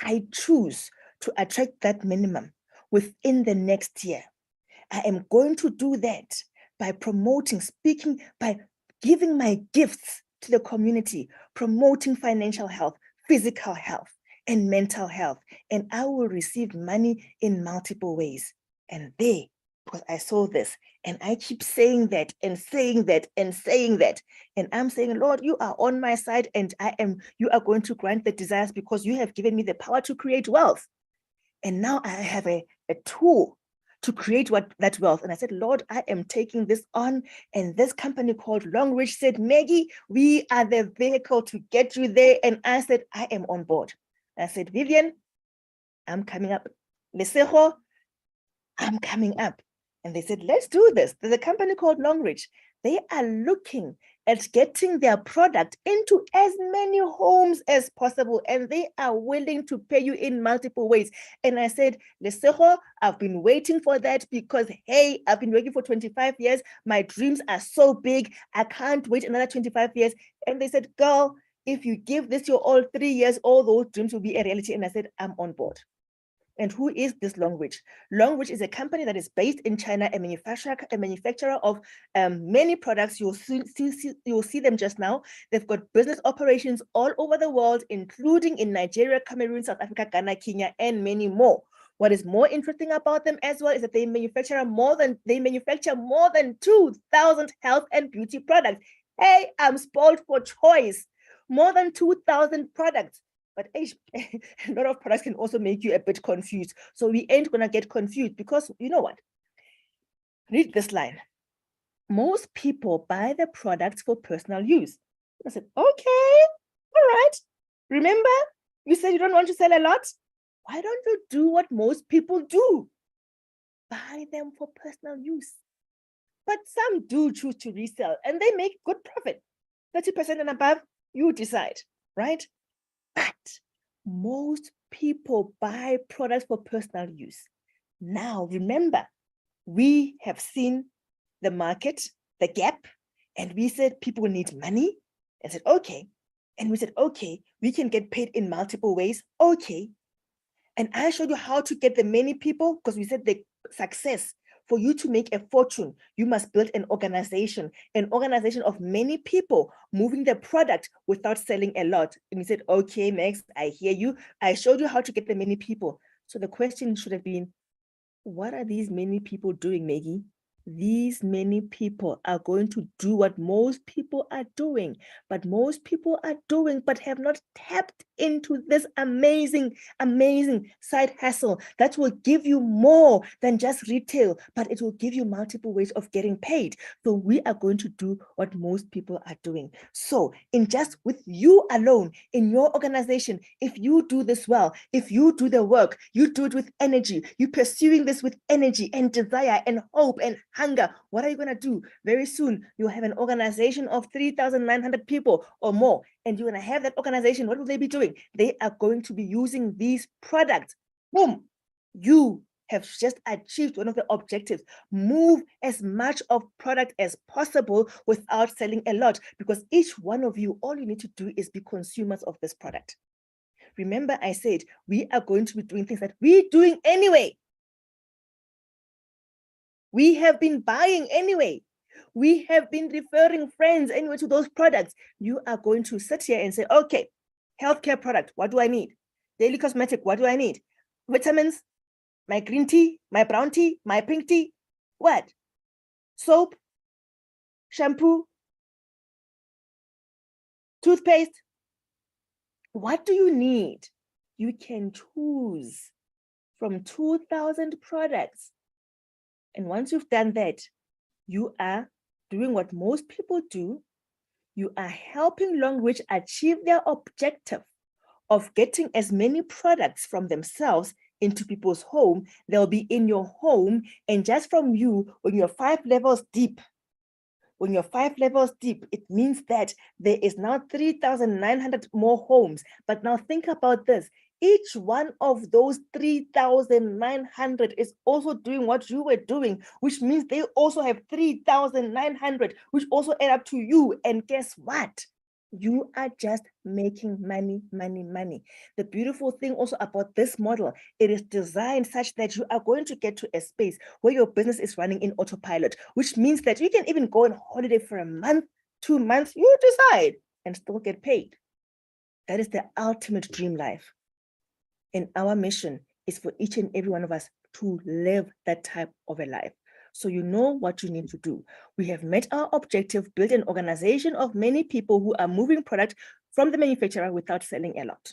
[SPEAKER 1] I choose to attract that minimum within the next year. I am going to do that by promoting, speaking, by giving my gifts to the community, promoting financial health, physical health, and mental health. And I will receive money in multiple ways. And they, because I saw this, and I keep saying that and saying that and saying that. And I'm saying, Lord, you are on my side, and you are going to grant the desires because you have given me the power to create wealth. And now I have a tool to create that wealth. And I said, Lord, I am taking this on. And this company called Longreach said, Maggie, we are the vehicle to get you there. And I said, I am on board. I said, Vivian, I'm coming up. Lesejo, I'm coming up. And they said, let's do this. There's a company called Longreach. They are looking at getting their product into as many homes as possible, and they are willing to pay you in multiple ways. And I said, Lesejo, I've been waiting for that because, hey, I've been working for 25 years. My dreams are so big. I can't wait another 25 years. And they said, girl, if you give this your all 3 years, all those dreams will be a reality. And I said, I'm on board. And who is this Longreach? Longreach is a company that is based in China, a manufacturer of many products. You'll see them just now. They've got business operations all over the world, including in Nigeria, Cameroon, South Africa, Ghana, Kenya, and many more. What is more interesting about them as well is that they manufacture more than 2,000 health and beauty products. Hey, I'm spoiled for choice. More than 2,000 products. But a lot of products can also make you a bit confused. So we ain't going to get confused because you know what? Read this line. Most people buy the products for personal use. I said, okay, all right. Remember, you said you don't want to sell a lot? Why don't you do what most people do? Buy them for personal use. But some do choose to resell and they make good profit. 30% and above, you decide, right? But most people buy products for personal use. Now, remember, we have seen the market, the gap, and we said people need money. And said, okay. And we said, okay, we can get paid in multiple ways. Okay. And I showed you how to get the many people because we said the success. For you to make a fortune, you must build an organization of many people moving the product without selling a lot. And he said, okay, Max, I hear you. I showed you how to get the many people. So the question should have been, what are these many people doing, Maggie? These many people are going to do what most people are doing, but have not tapped into this amazing side hustle that will give you more than just retail, but it will give you multiple ways of getting paid. So we are going to do what most people are doing. So with you alone in your organization, if you do this well, if you do the work, you do it with energy, you pursuing this with energy and desire and hope and hunger, what are you going to do? Very soon, you'll have an organization of 3,900 people or more, and you're going to have that organization. What will they be doing? They are going to be using these products. Boom! You have just achieved one of the objectives. Move as much of product as possible without selling a lot, because each one of you, all you need to do is be consumers of this product. Remember, I said we are going to be doing things that we're doing anyway. We have been buying anyway. We have been referring friends anyway to those products. You are going to sit here and say, okay, healthcare product, what do I need? Daily cosmetic, what do I need? Vitamins, my green tea, my brown tea, my pink tea, what? Soap, shampoo, toothpaste. What do you need? You can choose from 2,000 products. And once you've done that, you are doing what most people do. You are helping Longreach achieve their objective of getting as many products from themselves into people's home. They'll be in your home, and just from you, when you're 5 levels deep, it means that there is now 3,900 more homes. But now think about this. Each one of those 3,900 is also doing what you were doing, which means they also have 3,900, which also add up to you. And guess what? You are just making money, money, money. The beautiful thing also about this model, it is designed such that you are going to get to a space where your business is running in autopilot, which means that you can even go on holiday for a month, 2 months, you decide, and still get paid. That is the ultimate dream life. And our mission is for each and every one of us to live that type of a life. So you know what you need to do. We have met our objective, built an organization of many people who are moving product from the manufacturer without selling a lot.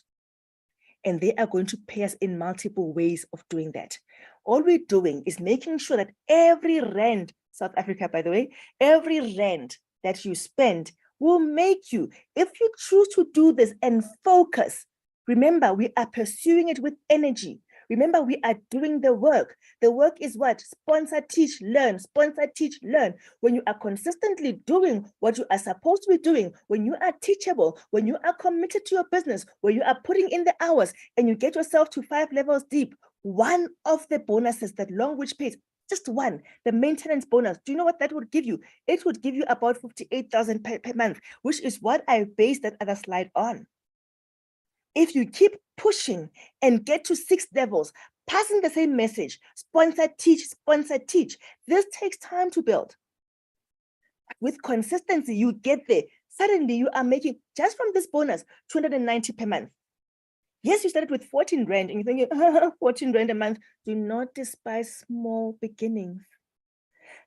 [SPEAKER 1] And they are going to pay us in multiple ways of doing that. All we're doing is making sure that every rand, South Africa, by the way, every rand that you spend will make you, if you choose to do this and focus, remember, we are pursuing it with energy. Remember, we are doing the work. The work is what? Sponsor, teach, learn. Sponsor, teach, learn. When you are consistently doing what you are supposed to be doing, when you are teachable, when you are committed to your business, when you are putting in the hours and you get yourself to 5 levels deep, one of the bonuses that Longreach pays, just one, the maintenance bonus, do you know what that would give you? It would give you about 58,000 per month, which is what I based that other slide on. If you keep pushing and get to 6 levels, passing the same message, sponsor, teach, this takes time to build. With consistency, you get there. Suddenly, you are making, just from this bonus, 290 per month. Yes, you started with 14 rand, and you're thinking, 14 rand a month. Do not despise small beginnings.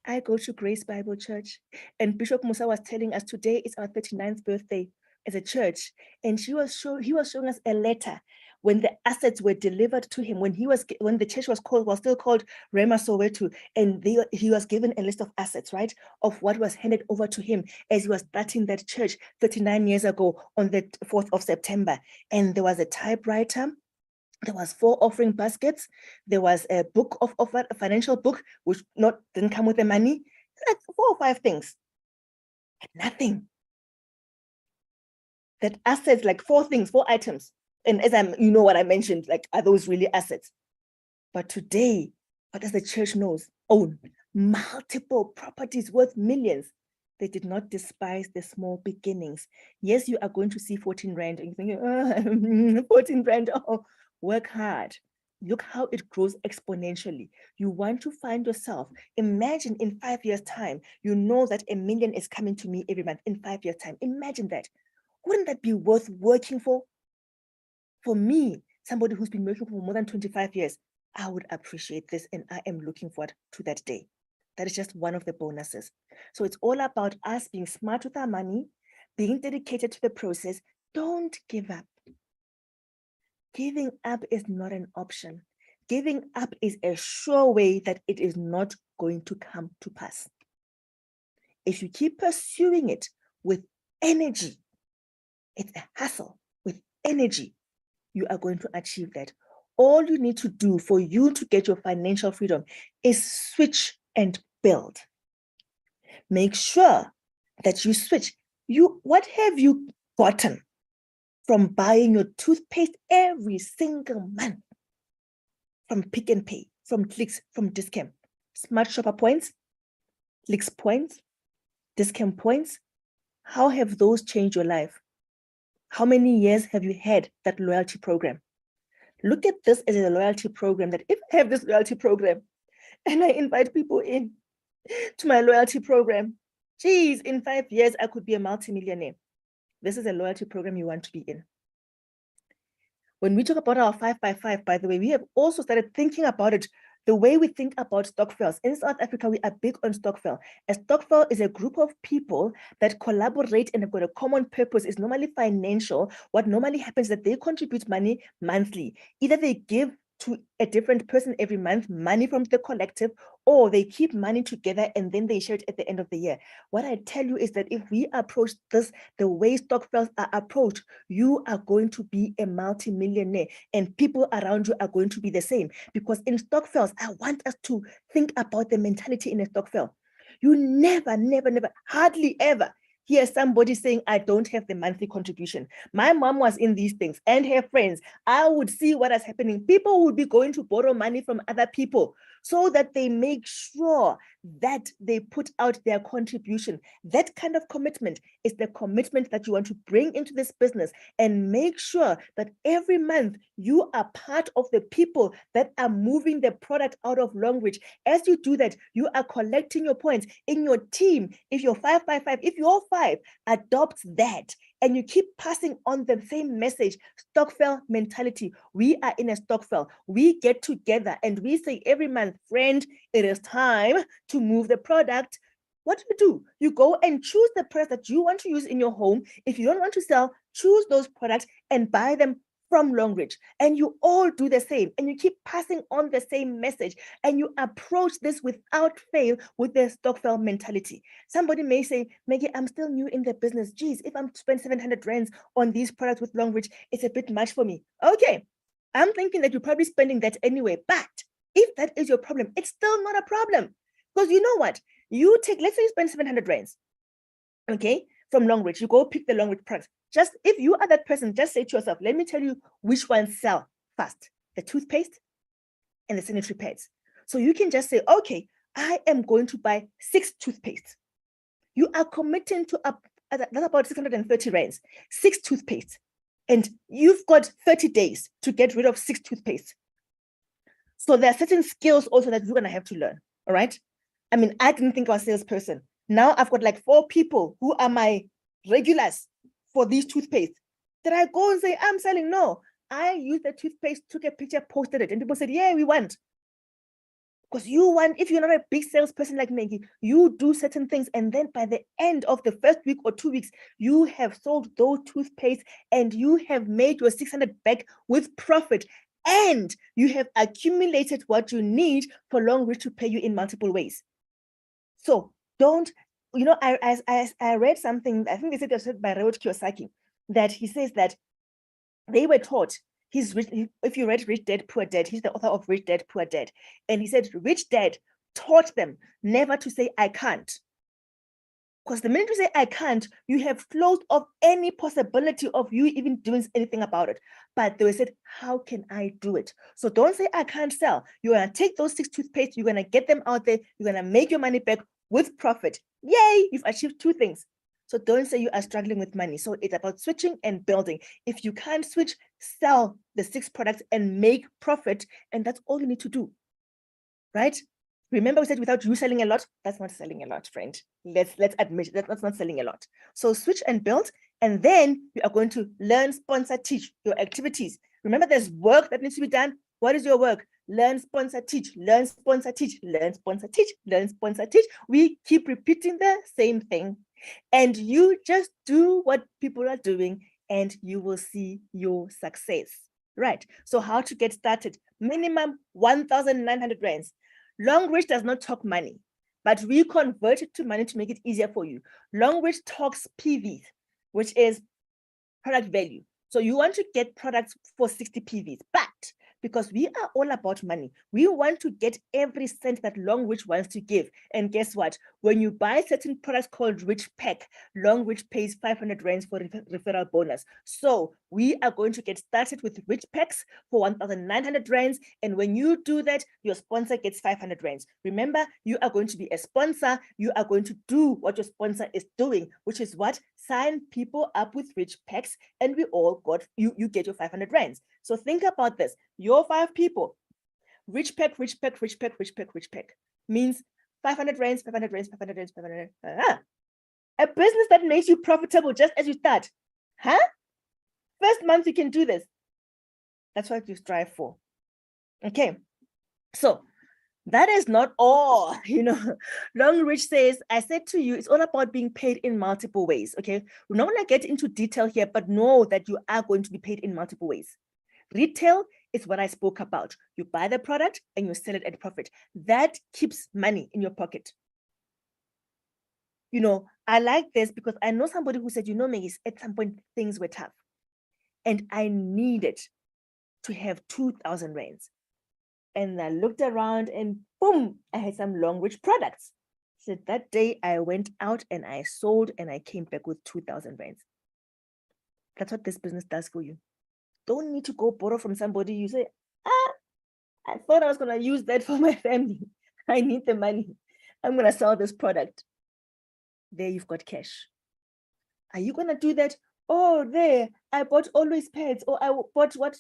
[SPEAKER 1] I go to Grace Bible Church, and Bishop Musa was telling us today is our 39th birthday as a church, and he was showing us a letter when the assets were delivered to him, when the church was still called Rema Soweto, and he was given a list of assets, right, of what was handed over to him as he was starting that church 39 years ago on the 4th of September. And there was a typewriter, there was 4 offering baskets, there was a book of a financial book, which didn't come with the money, like 4 or 5 things, but nothing. That assets, like 4 things, 4 items. And you know what I mentioned, like, are those really assets? But today, what does the church own? Multiple properties worth millions. They did not despise the small beginnings. Yes, you are going to see 14 rand and you're thinking, 14 rand, work hard. Look how it grows exponentially. You want to find yourself. Imagine in 5 years' time, you know that 1 million is coming to me every month in 5 years' time. Imagine that. Wouldn't that be worth working for? For me, somebody who's been working for more than 25 years, I would appreciate this, and I am looking forward to that day. That is just one of the bonuses. So it's all about us being smart with our money, being dedicated to the process. Don't give up. Giving up is not an option. Giving up is a sure way that it is not going to come to pass. If you keep pursuing it with energy, it's a hustle with energy, you are going to achieve that. All you need to do for you to get your financial freedom is switch and build. Make sure that you switch. What have you gotten from buying your toothpaste every single month? From Pick and Pay, from Clicks, from Discount. Smart Shopper points, Clicks points, Discount points. How have those changed your life? How many years have you had that loyalty program? Look at this as a loyalty program, that if I have this loyalty program and I invite people in, to my loyalty program. Geez, in 5 years, I could be a multimillionaire. This is a loyalty program you want to be in. When we talk about our 5x5, by the way, we have also started thinking about it the way we think about stokvels. In South Africa, we are big on stokvel. A stokvel is a group of people that collaborate and have got a common purpose. It's normally financial. What normally happens is that they contribute money monthly. Either they give to a different person every month, money from the collective, or they keep money together and then they share it at the end of the year. What I tell you is that if we approach this the way stokvels are approached, you are going to be a multimillionaire and people around you are going to be the same. Because in stokvels, I want us to think about the mentality in a stokvel. You never, hardly ever hear somebody saying, I don't have the monthly contribution. My mom was in these things and her friends. I would see what is happening. People would be going to borrow money from other people so that they make sure that they put out their contribution. That kind of commitment is the commitment that you want to bring into this business and make sure that every month you are part of the people that are moving the product out of Longreach. As you do that, you are collecting your points in your team. If you're 5x5, if your 5 adopts that and you keep passing on the same message, stokvel mentality. We are in a stokvel. We get together and we say every month, friend, it is time to move the product. What do? You go and choose the product that you want to use in your home. If you don't want to sell, choose those products and buy them from Longreach. And you all do the same. And you keep passing on the same message. And you approach this without fail with the stokvel mentality. Somebody may say, Maggie, I'm still new in the business. Geez, if I'm to spend 700 rands on these products with Longreach, it's a bit much for me. Okay, I'm thinking that you're probably spending that anyway. But if that is your problem, it's still not a problem. Because you know what? You take, let's say you spend 700 rands, okay, from Longreach. You go pick the Longreach products. Just if you are that person, just say to yourself, let me tell you which ones sell fast, the toothpaste and the sanitary pads. So you can just say, okay, I am going to buy 6 toothpastes. You are committing to that's about 630 rands, 6 toothpastes. And you've got 30 days to get rid of 6 toothpastes. So there are certain skills also that you're going to have to learn. All right. I mean, I didn't think I was a salesperson. Now I've got like 4 people who are my regulars for these toothpaste. Did I go and say, I'm selling? No, I used the toothpaste, took a picture, posted it. And people said, yeah, we want. Because you want, if you're not a big salesperson like Maggie, you do certain things. And then by the end of the first week or 2 weeks, you have sold those toothpaste and you have made your 600 back with profit. And you have accumulated what you need for Longreach to pay you in multiple ways. So don't, you know, I read something, I think they said by Robert Kiyosaki, that he says that they were taught, if you read Rich Dad, Poor Dad, he's the author of Rich Dad, Poor Dad. And he said, Rich Dad taught them never to say, I can't. Because the minute you say, I can't, you have closed off any possibility of you even doing anything about it. But they said, how can I do it? So don't say, I can't sell. You're going to take those 6 toothpaste, you're going to get them out there, you're going to make your money back with profit. Yay, you've achieved 2 things. So don't say you are struggling with money. So it's about switching and building. If you can't switch, sell the 6 products and make profit. And that's all you need to do, right? Remember we said without you selling a lot, that's not selling a lot, friend. Let's admit that's not selling a lot. So switch and build, and then you are going to learn, sponsor, teach your activities. Remember there's work that needs to be done. What is your work? Learn, sponsor, teach, learn, sponsor, teach, learn, sponsor, teach, learn, sponsor, teach. We keep repeating the same thing. And you just do what people are doing and you will see your success. Right. So how to get started? Minimum 1,900 rands. Longreach does not talk money, but we convert it to money to make it easier for you. Longreach talks PVs, which is product value. So you want to get products for 60 PVs, but because we are all about money, we want to get every cent that Longreach wants to give. And guess what? When you buy certain products called Rich Pack, Longreach pays 500 rands for referral bonus. So we are going to get started with Rich Packs for 1,900 rands. And when you do that, your sponsor gets 500 rands. Remember, you are going to be a sponsor. You are going to do what your sponsor is doing, which is what? Sign people up with Rich Packs, and we all got, you get your 500 rands. So think about this. Your 5 people, Rich Pack, Rich Pack, Rich Pack, Rich Pack, Rich Pack, means 500 rands, 500 rands, 500 rands, 500 rands. A business that makes you profitable just as you start. Huh? First month you can do this. That's what you strive for. Okay. So that is not all, Longreach says, I said to you, it's all about being paid in multiple ways, okay? We're not going to get into detail here, but know that you are going to be paid in multiple ways. Retail is what I spoke about. You buy the product and you sell it at profit. That keeps money in your pocket. I like this because I know somebody who said, Maggie, at some point things were tough and I needed to have 2,000 rands. And I looked around and boom, I had some Longreach products. So that day I went out and I sold and I came back with 2,000 rands. That's what this business does for you. Don't need to go borrow from somebody. You say, I thought I was going to use that for my family. I need the money. I'm going to sell this product. There you've got cash. Are you going to do that? Oh, there, I bought Always Pads, or I bought what?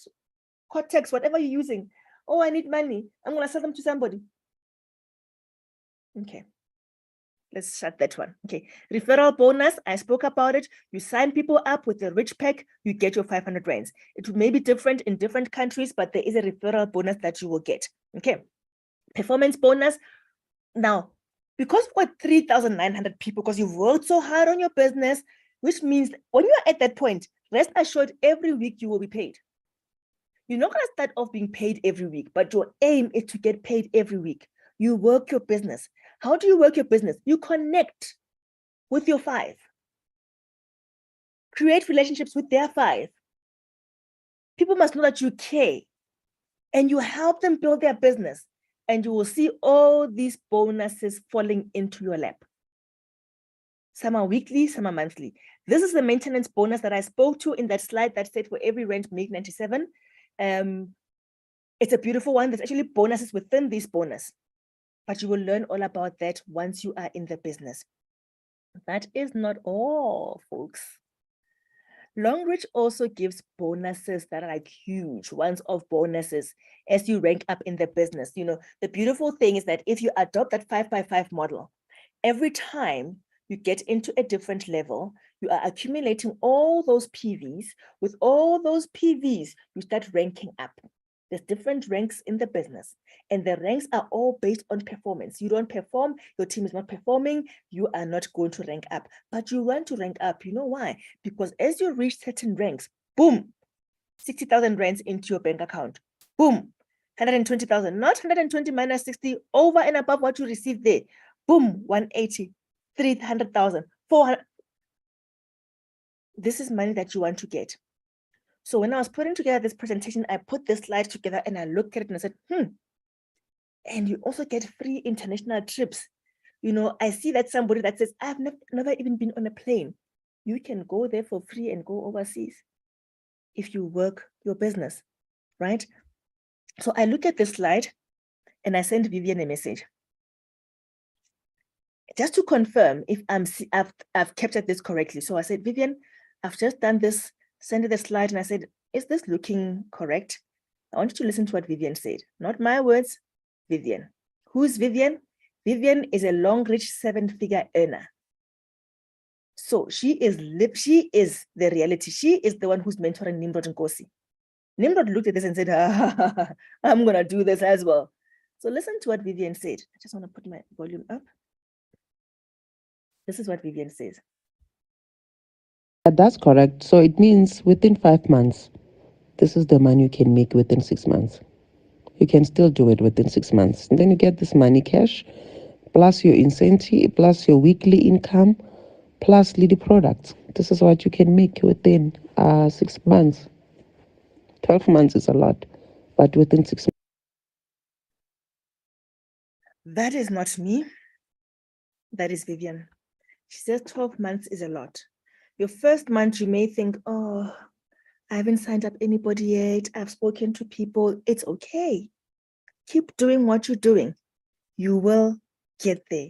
[SPEAKER 1] Cortex, whatever you're using. Oh, I need money. I'm going to sell them to somebody. Okay. Let's shut that one. Okay. Referral bonus. I spoke about it. You sign people up with the rich pack, you get your 500 rands. It may be different in different countries, but there is a referral bonus that you will get. Okay. Performance bonus. Now, because we've got 3,900 people, because you've worked so hard on your business, which means when you're at that point, rest assured, every week you will be paid. You're not going to start off being paid every week, but your aim is to get paid every week. You work your business. How do you work your business? You connect with your 5. Create relationships with their 5. People must know that you care and you help them build their business, and you will see all these bonuses falling into your lap. Some are weekly, some are monthly. This is the maintenance bonus that I spoke to in that slide that said for every rand make 97. It's a beautiful one. There's actually bonuses within this bonus, but you will learn all about that once you are in the business. That is not all, folks. Longreach also gives bonuses that are like huge once-off bonuses as you rank up in the business. The beautiful thing is that if you adopt that 5x5 model, every time you get into a different level, you are accumulating all those PVs. With all those PVs, you start ranking up. There's different ranks in the business, and the ranks are all based on performance. You don't perform, your team is not performing, you are not going to rank up. But you want to rank up. You know why? Because as you reach certain ranks, boom, 60,000 rands into your bank account. Boom, 120,000, not 120 minus 60, over and above what you received there. Boom, 180, 300,000, 400. This is money that you want to get. So when I was putting together this presentation, I put this slide together and I looked at it and I said, and you also get free international trips. I see that somebody that says, I've never even been on a plane. You can go there for free and go overseas if you work your business, right? So I look at this slide and I send Vivian a message. Just to confirm if I've captured this correctly. So I said, Vivian, I've just done this, send her the slide, and I said, is this looking correct? I want you to listen to what Vivian said. Not my words, Vivian. Who's Vivian? Vivian is a Longreach 7-figure earner. So she is the reality. She is the one who's mentoring Nimrod and Kosi. Nimrod looked at this and said, I'm going to do this as well. So listen to what Vivian said. I just want to put my volume up. This is what Vivian says.
[SPEAKER 2] That's correct. So it means within 5 months, this is the money you can make within 6 months. You can still do it within 6 months. And then you get this money cash, plus your incentive, plus your weekly income, plus lead products. This is what you can make within 6 months. 12 months is a lot, but within 6 months.
[SPEAKER 1] That is not me. That is Vivian. She says 12 months is a lot. Your first month, you may think, oh, I haven't signed up anybody yet. I've spoken to people. It's okay. Keep doing what you're doing. You will get there.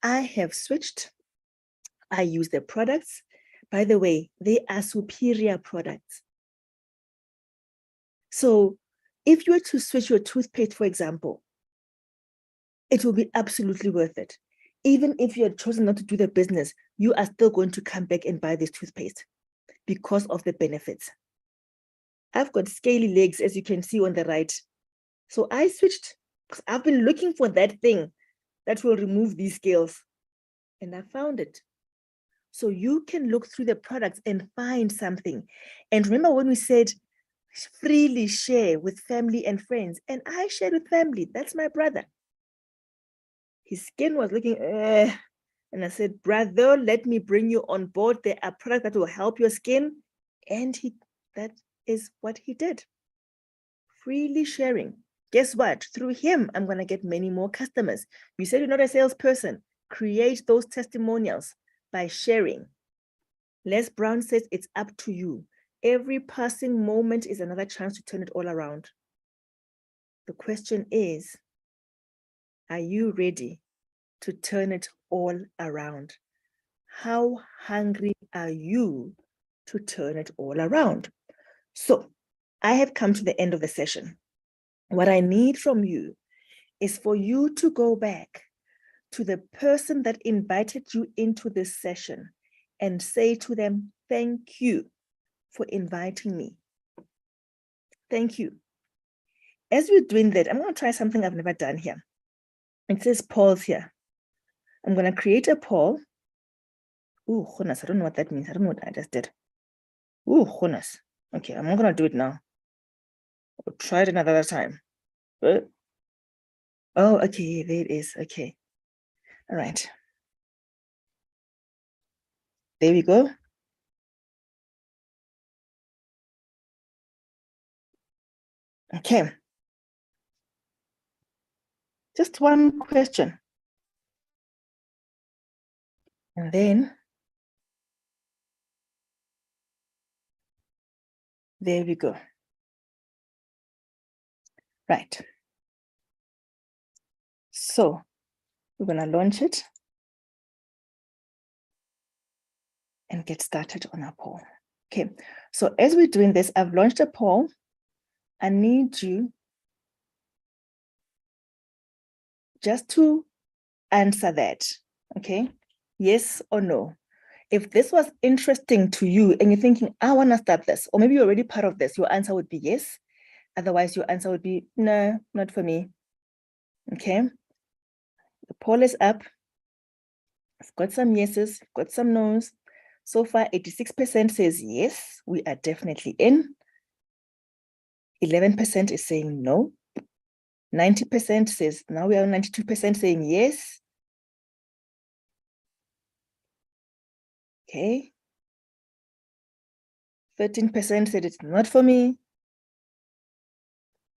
[SPEAKER 1] I have switched. I use the products. By the way, they are superior products. So if you were to switch your toothpaste, for example, it will be absolutely worth it. Even if you had chosen not to do the business, you are still going to come back and buy this toothpaste because of the benefits. I've got scaly legs, as you can see on the right. So I switched because I've been looking for that thing that will remove these scales, and I found it. So you can look through the products and find something. And remember when we said freely share with family and friends, and I shared with family. That's my brother. His skin was looking, and I said, brother, let me bring you on board. There are products that will help your skin. And that is what he did. Freely sharing. Guess what? Through him, I'm going to get many more customers. You said you're not a salesperson. Create those testimonials by sharing. Les Brown says it's up to you. Every passing moment is another chance to turn it all around. The question is, are you ready to turn it all around? How hungry are you to turn it all around? So I have come to the end of the session. What I need from you is for you to go back to the person that invited you into this session and say to them, thank you for inviting me. Thank you. As we're doing that, I'm going to try something I've never done here. It says pause here. I'm going to create a poll. Oh, goodness, I don't know what that means. I don't know what I just did. Oh, goodness. Okay, I'm not going to do it now. I'll try it another time. Oh, okay, there it is. Okay. All right. There we go. Okay. Just one question. And then there we go. Right. So we're going to launch it and get started on our poll. Okay. So as we're doing this, I've launched a poll. I need you just to answer that. Okay. Yes or no. If this was interesting to you and you're thinking, I want to start this, or maybe you're already part of this, your answer would be yes. Otherwise, your answer would be, no, not for me. Okay. The poll is up. I've got some yeses, I've got some no's. So far, 86% says yes, we are definitely in. 11% is saying no. 90% says, now we are 92% saying yes. Okay. 13% said it's not for me.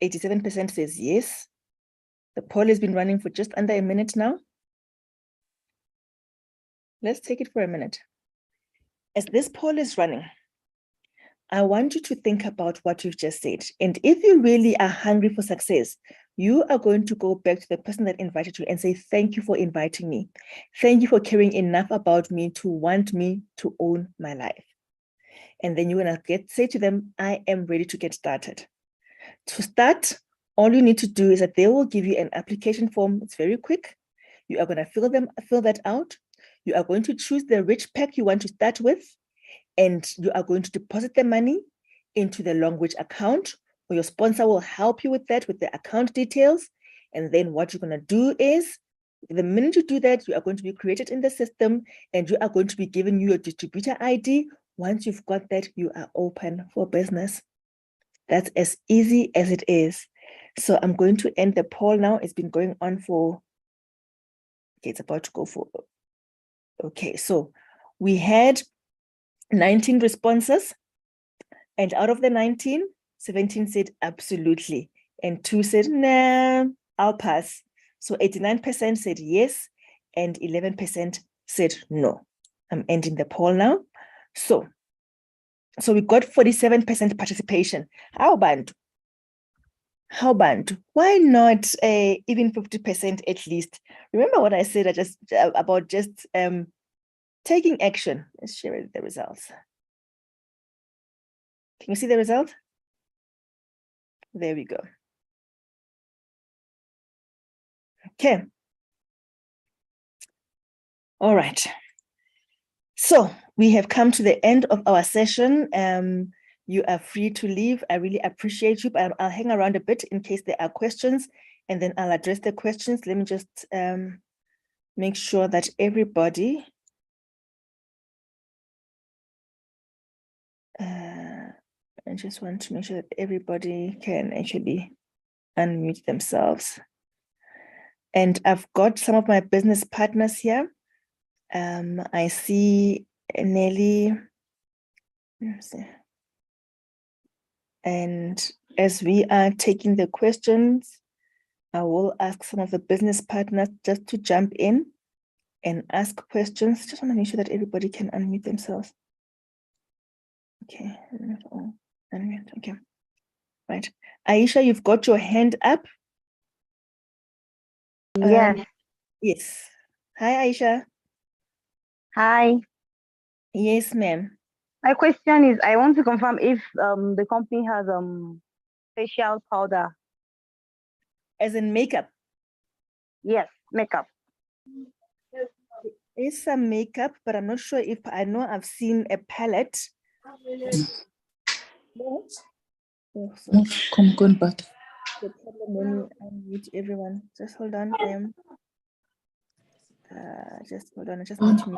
[SPEAKER 1] 87% says yes. The poll has been running for just under a minute now. Let's take it for a minute. As this poll is running, I want you to think about what you've just said. And if you really are hungry for success, you are going to go back to the person that invited you and say, thank you for inviting me. Thank you for caring enough about me to want me to own my life. And then you're going to say to them, I am ready to get started. To start, all you need to do is that they will give you an application form. It's very quick. You are going to fill that out. You are going to choose the rich pack you want to start with, and you are going to deposit the money into the Longreach account, or your sponsor will help you with that, with the account details. And then what you're going to do is, the minute you do that, you are going to be created in the system, and you are going to be given your distributor ID. Once you've got that, you are open for business. That's as easy as it is. So I'm going to end the poll now. It's been going on for, okay, it's about to go for, okay, so we had 19 responses, and out of the 19, 17 said absolutely, and 2 said, nah, I'll pass. So 89% said yes, and 11% said no. I'm ending the poll now. So we got 47% participation. How about why not even 50% at least? Remember what I said about just taking action. Let's share the results. Can you see the result? There we go. Okay, All right. So we have come to the end of our session. You are free to leave. I really appreciate you, but I'll hang around a bit in case there are questions, and then I'll address the questions. Let me just make sure that everybody I just want to make sure that everybody can actually unmute themselves. And I've got some of my business partners here. I see Nelly. And as we are taking the questions, I will ask some of the business partners just to jump in and ask questions. Just want to make sure that everybody can unmute themselves. Okay, unmute. Okay, right. Aisha, you've got your hand up.
[SPEAKER 3] Yes.
[SPEAKER 1] Yes. Hi, Aisha.
[SPEAKER 3] Hi.
[SPEAKER 1] Yes, ma'am.
[SPEAKER 3] My question is, I want to confirm if the company has facial powder.
[SPEAKER 1] As in makeup?
[SPEAKER 3] Yes, makeup.
[SPEAKER 1] It's some makeup, but I'm not sure if I know I've seen a palette. No. Oh,
[SPEAKER 4] Come on, but
[SPEAKER 1] the problem when you unmute everyone. Just hold on. Just hold on. I just need to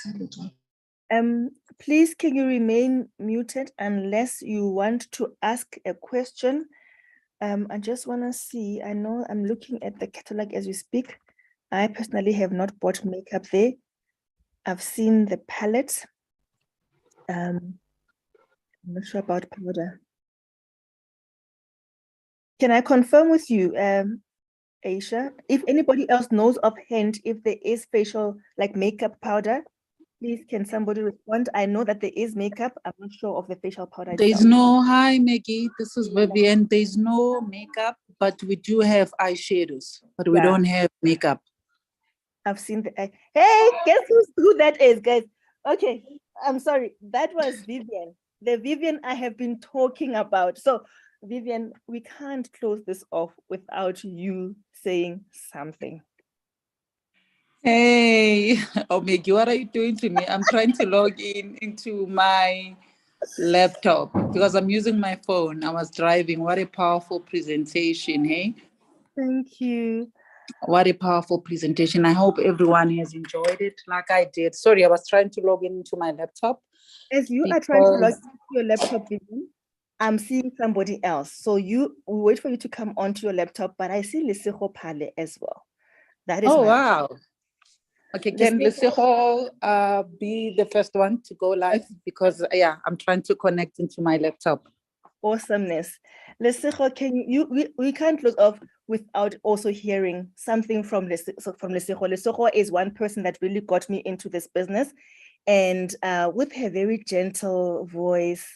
[SPEAKER 1] mute. Please, can you remain muted unless you want to ask a question? I just want to see. I know I'm looking at the catalog as we speak. I personally have not bought makeup there. I've seen the palettes. I'm not sure about powder. Can I confirm with you, Aisha, if anybody else knows offhand if there is facial, like makeup powder, please can somebody respond? I know that there is makeup. I'm not sure of the facial powder
[SPEAKER 4] there's
[SPEAKER 1] itself.
[SPEAKER 4] no, hi Maggie, this is Vivian. There's no makeup, but we do have eyeshadows, but we don't have makeup.
[SPEAKER 1] I've seen the, hey, guess who that is, guys? Okay, I'm sorry. That was Vivian. The Vivian I have been talking about. So Vivian, we can't close this off without you saying something.
[SPEAKER 4] Hey, oh Maggie, what are you doing to me? I'm trying to log into my laptop because I'm using my phone. I was driving. What a powerful presentation, hey?
[SPEAKER 1] Thank you.
[SPEAKER 4] What a powerful presentation. I hope everyone has enjoyed it like I did. Sorry, I was trying to log into my laptop.
[SPEAKER 1] As you are trying to log into your laptop, Vivian, I'm seeing somebody else. So we wait for you to come onto your laptop, but I see Lesego Pale as well. That is
[SPEAKER 4] wow. Okay, can Lesego be the first one to go live? Because I'm trying to connect into my laptop.
[SPEAKER 1] Awesomeness. Lesego, we can't close off without also hearing something from Lesego. Lesego is one person that really got me into this business. And with her very gentle voice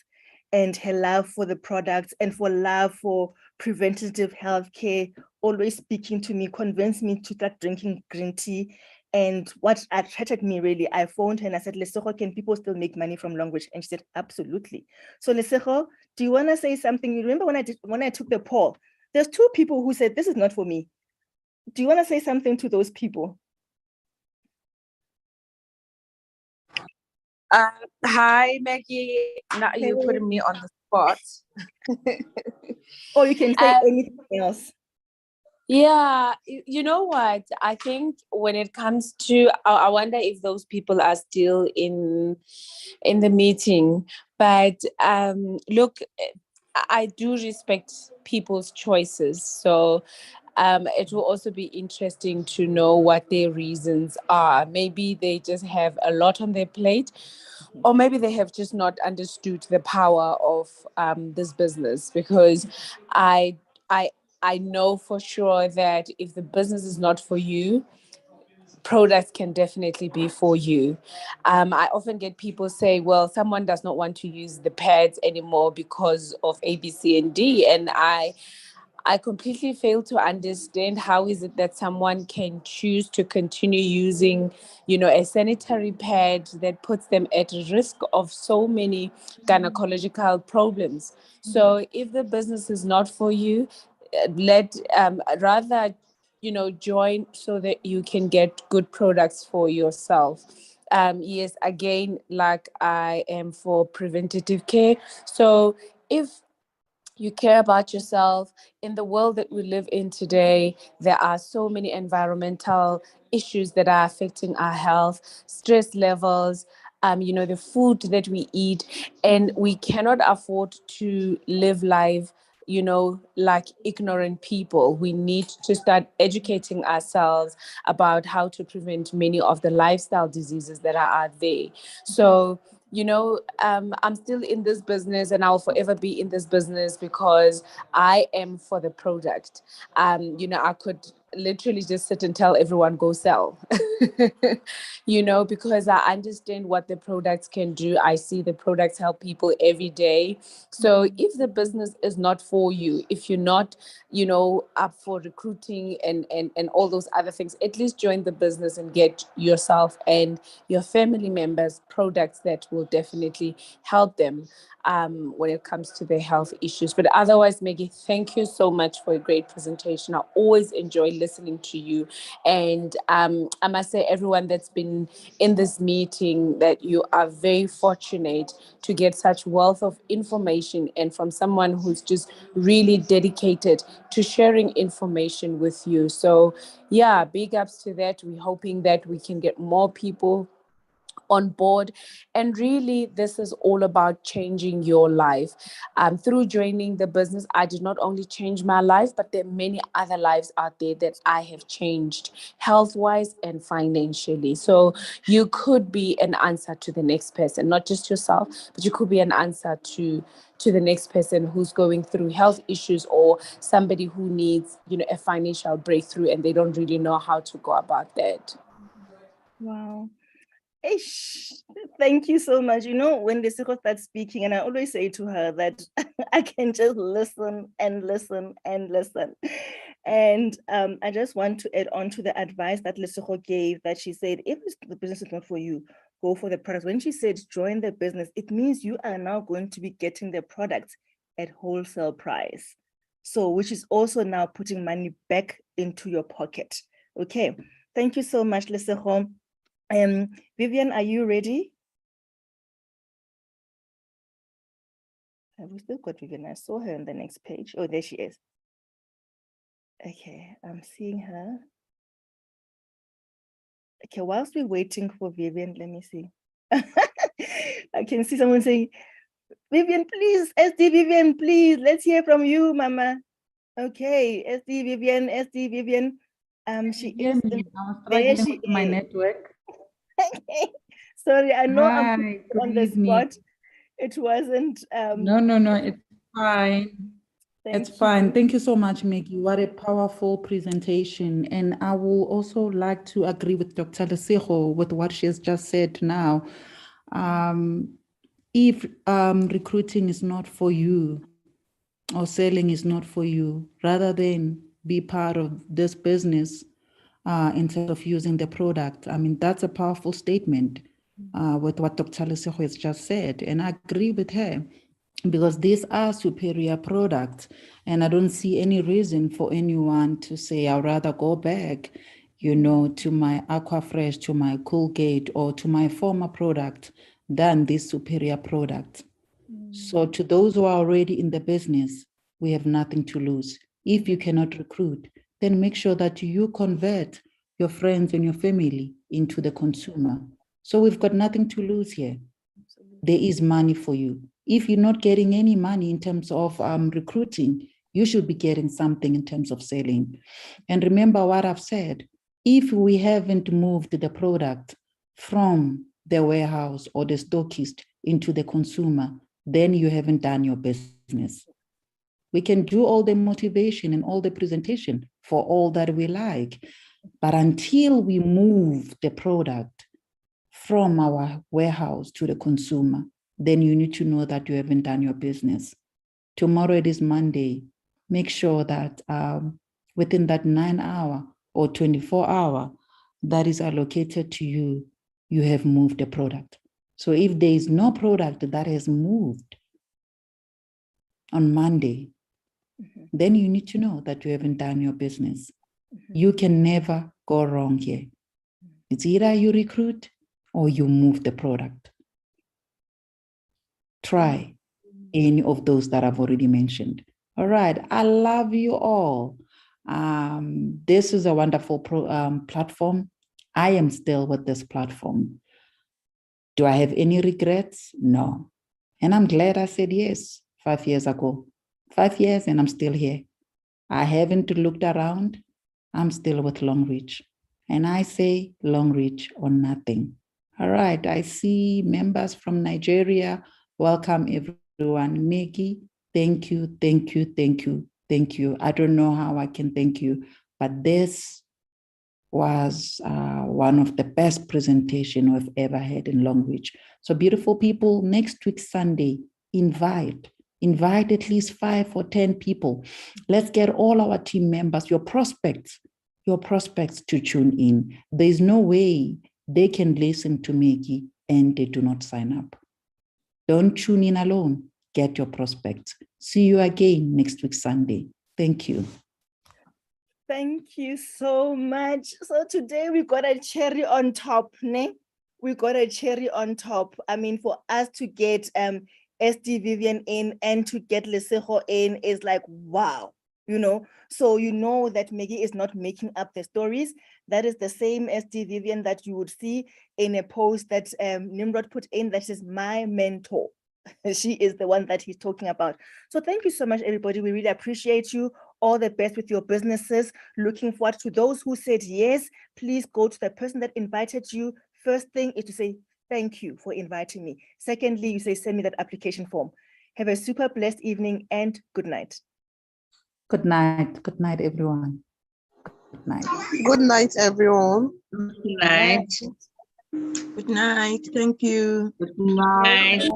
[SPEAKER 1] and her love for the products and for love for preventative healthcare, always speaking to me, convinced me to start drinking green tea. And what attracted me really, I phoned her and I said, Lesego, can people still make money from Longreach? And she said, absolutely. So Lesego, do you want to say something? You remember when I took the poll, there's 2 people who said, this is not for me. Do you want to say something to those people?
[SPEAKER 5] Hi, Maggie. Now you're putting me on the spot.
[SPEAKER 1] Or you can say anything else.
[SPEAKER 5] Yeah, you know what? I think when it comes to, I wonder if those people are still in the meeting. But look, I do respect people's choices. So it will also be interesting to know what their reasons are. Maybe they just have a lot on their plate, or maybe they have just not understood the power of this business. Because I know for sure that if the business is not for you, products can definitely be for you. I often get people say, well, someone does not want to use the pads anymore because of A, B, C, and D. And I completely fail to understand how is it that someone can choose to continue using, a sanitary pad that puts them at risk of so many gynecological problems. So if the business is not for you, let rather join so that you can get good products for yourself. Yes, again, like I am for preventative care. So if you care about yourself. In the world that we live in today, there are so many environmental issues that are affecting our health, stress levels, the food that we eat, and we cannot afford to live life like ignorant people. We need to start educating ourselves about how to prevent many of the lifestyle diseases that are out there. So, I'm still in this business and I'll forever be in this business because I am for the product. I could literally just sit and tell everyone go sell, because I understand what the products can do. I see the products help people every day. So if the business is not for you, if you're not, up for recruiting and all those other things, at least join the business and get yourself and your family members products that will definitely help them when it comes to their health issues. But otherwise, Maggie, thank you so much for a great presentation. I always enjoy listening to you. And I must say, everyone that's been in this meeting, that you are very fortunate to get such wealth of information and from someone who's just really dedicated to sharing information with you. So yeah, big ups to that. We're hoping that we can get more people on board. And really, this is all about changing your life. Through joining the business, I did not only change my life, but there are many other lives out there that I have changed health-wise and financially. So you could be an answer to the next person, not just yourself, but you could be an answer to the next person who's going through health issues, or somebody who needs, a financial breakthrough and they don't really know how to go about that.
[SPEAKER 1] Wow. Ish, thank you so much. When Lesego starts speaking, and I always say to her that I can just listen and listen and listen. And I just want to add on to the advice that Lesego gave, that she said, if the business is not for you, go for the product. When she said join the business, it means you are now going to be getting the products at wholesale price. So, which is also now putting money back into your pocket. Okay, thank you so much, Lesego. Vivian, are you ready? Have we still got Vivian? I saw her on the next page. Oh, there she is. Okay, I'm seeing her. Okay, whilst we're waiting for Vivian, let me see. I can see someone saying, Vivian, please, SD Vivian, please, let's hear from you, Mama. Okay, SD Vivian. She is.
[SPEAKER 4] I was
[SPEAKER 1] There
[SPEAKER 4] struggling
[SPEAKER 1] she
[SPEAKER 4] with my
[SPEAKER 1] is.
[SPEAKER 4] network.
[SPEAKER 1] Sorry, I know I'm
[SPEAKER 4] Hi,
[SPEAKER 1] on
[SPEAKER 4] good
[SPEAKER 1] the
[SPEAKER 4] evening.
[SPEAKER 1] spot. It wasn't.
[SPEAKER 4] No, it's fine. It's
[SPEAKER 1] Thank
[SPEAKER 4] fine.
[SPEAKER 1] you.
[SPEAKER 4] Thank you so much, Maggie. What a powerful presentation. And I will also like to agree with Dr. Lesego with what she has just said now. If recruiting is not for you or selling is not for you, rather than be part of this business in terms of using the product, I mean, that's a powerful statement with what Dr. Lesego has just said. And I agree with her, because these are superior products. And I don't see any reason for anyone to say, I'd rather go back, to my Aquafresh, to my Colgate, or to my former product than this superior product. So to those who are already in the business, we have nothing to lose. If you cannot recruit, then make sure that you convert your friends and your family into the consumer. So we've got nothing to lose here. There is money for you. If you're not getting any money in terms of recruiting, you should be getting something in terms of selling. And remember what I've said, if we haven't moved the product from the warehouse or the stockist into the consumer, then you haven't done your business. We can do all the motivation and all the presentation for all that we like, but until we move the product from our warehouse to the consumer, then you need to know that you haven't done your business. Tomorrow it is Monday. Make sure that within that 9-hour or 24-hour that is allocated to you, you have moved the product. So if there is no product that has moved on Monday, then you need to know that you haven't done your business. You can never go wrong here. It's either you recruit or you move the product. Try any of those that I've already mentioned. All right, I love you all. This is a wonderful platform. I am still with this platform. Do I have any regrets? No. And I'm glad I said yes 5 years ago. 5 years and I'm still here. I haven't looked around. I'm still with Longreach. And I say Longreach or nothing. All right, I see members from Nigeria. Welcome everyone. Maggie, thank you, thank you, thank you, thank you. I don't know how I can thank you, but this was one of the best presentation we've ever had in Longreach. So beautiful people, next week, Sunday, invite at least 5 or 10 people. Let's get all our team members, your prospects to tune in. There's no way they can listen to Maggie and they do not sign up. Don't tune in alone. Get your prospects. See you again next week, Sunday. Thank you.
[SPEAKER 1] Thank you so much. So today we got a cherry on top, ne? We got a cherry on top. I mean, for us to get SD Vivian in and to get Lesego in is like, wow, you know? So you know that Maggie is not making up the stories. That is the same SD Vivian that you would see in a post that Nimrod put in, that is my mentor. She is the one that he's talking about. So thank you so much, everybody. We really appreciate you. All the best with your businesses. Looking forward to those who said yes. Please go to the person that invited you. First thing is to say, thank you for inviting me. Secondly, you say, send me that application form. Have a super blessed evening and good night.
[SPEAKER 4] Good night. Good night, everyone. Good night.
[SPEAKER 6] Good night, everyone.
[SPEAKER 7] Good night.
[SPEAKER 6] Good night. Thank you.
[SPEAKER 7] Good night.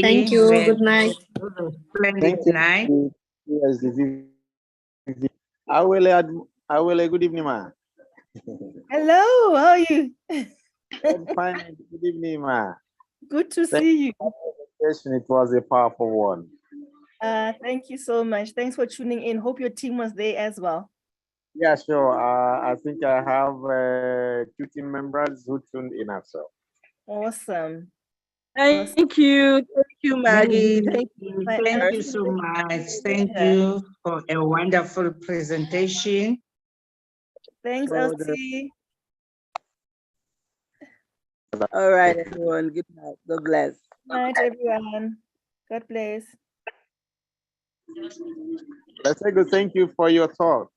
[SPEAKER 8] Thank you. Good night.
[SPEAKER 7] Splendid night.
[SPEAKER 9] Yes, I will, good evening, ma.
[SPEAKER 1] Hello, how are you?
[SPEAKER 9] I'm fine. Good evening, ma.
[SPEAKER 1] Good to see you.
[SPEAKER 9] It was a powerful one.
[SPEAKER 1] Thank you so much. Thanks for tuning in. Hope your team was there as well.
[SPEAKER 9] Yeah, sure. I think I have 2 team members who tuned in also.
[SPEAKER 1] Awesome.
[SPEAKER 6] Thank you, Maggie. Thank you.
[SPEAKER 7] Thank you so much. Thank you for a wonderful presentation.
[SPEAKER 1] Thanks, LC.
[SPEAKER 6] All right, everyone. Good night. God bless.
[SPEAKER 1] Good night, everyone. God bless.
[SPEAKER 9] Let's say good thank you for your talk.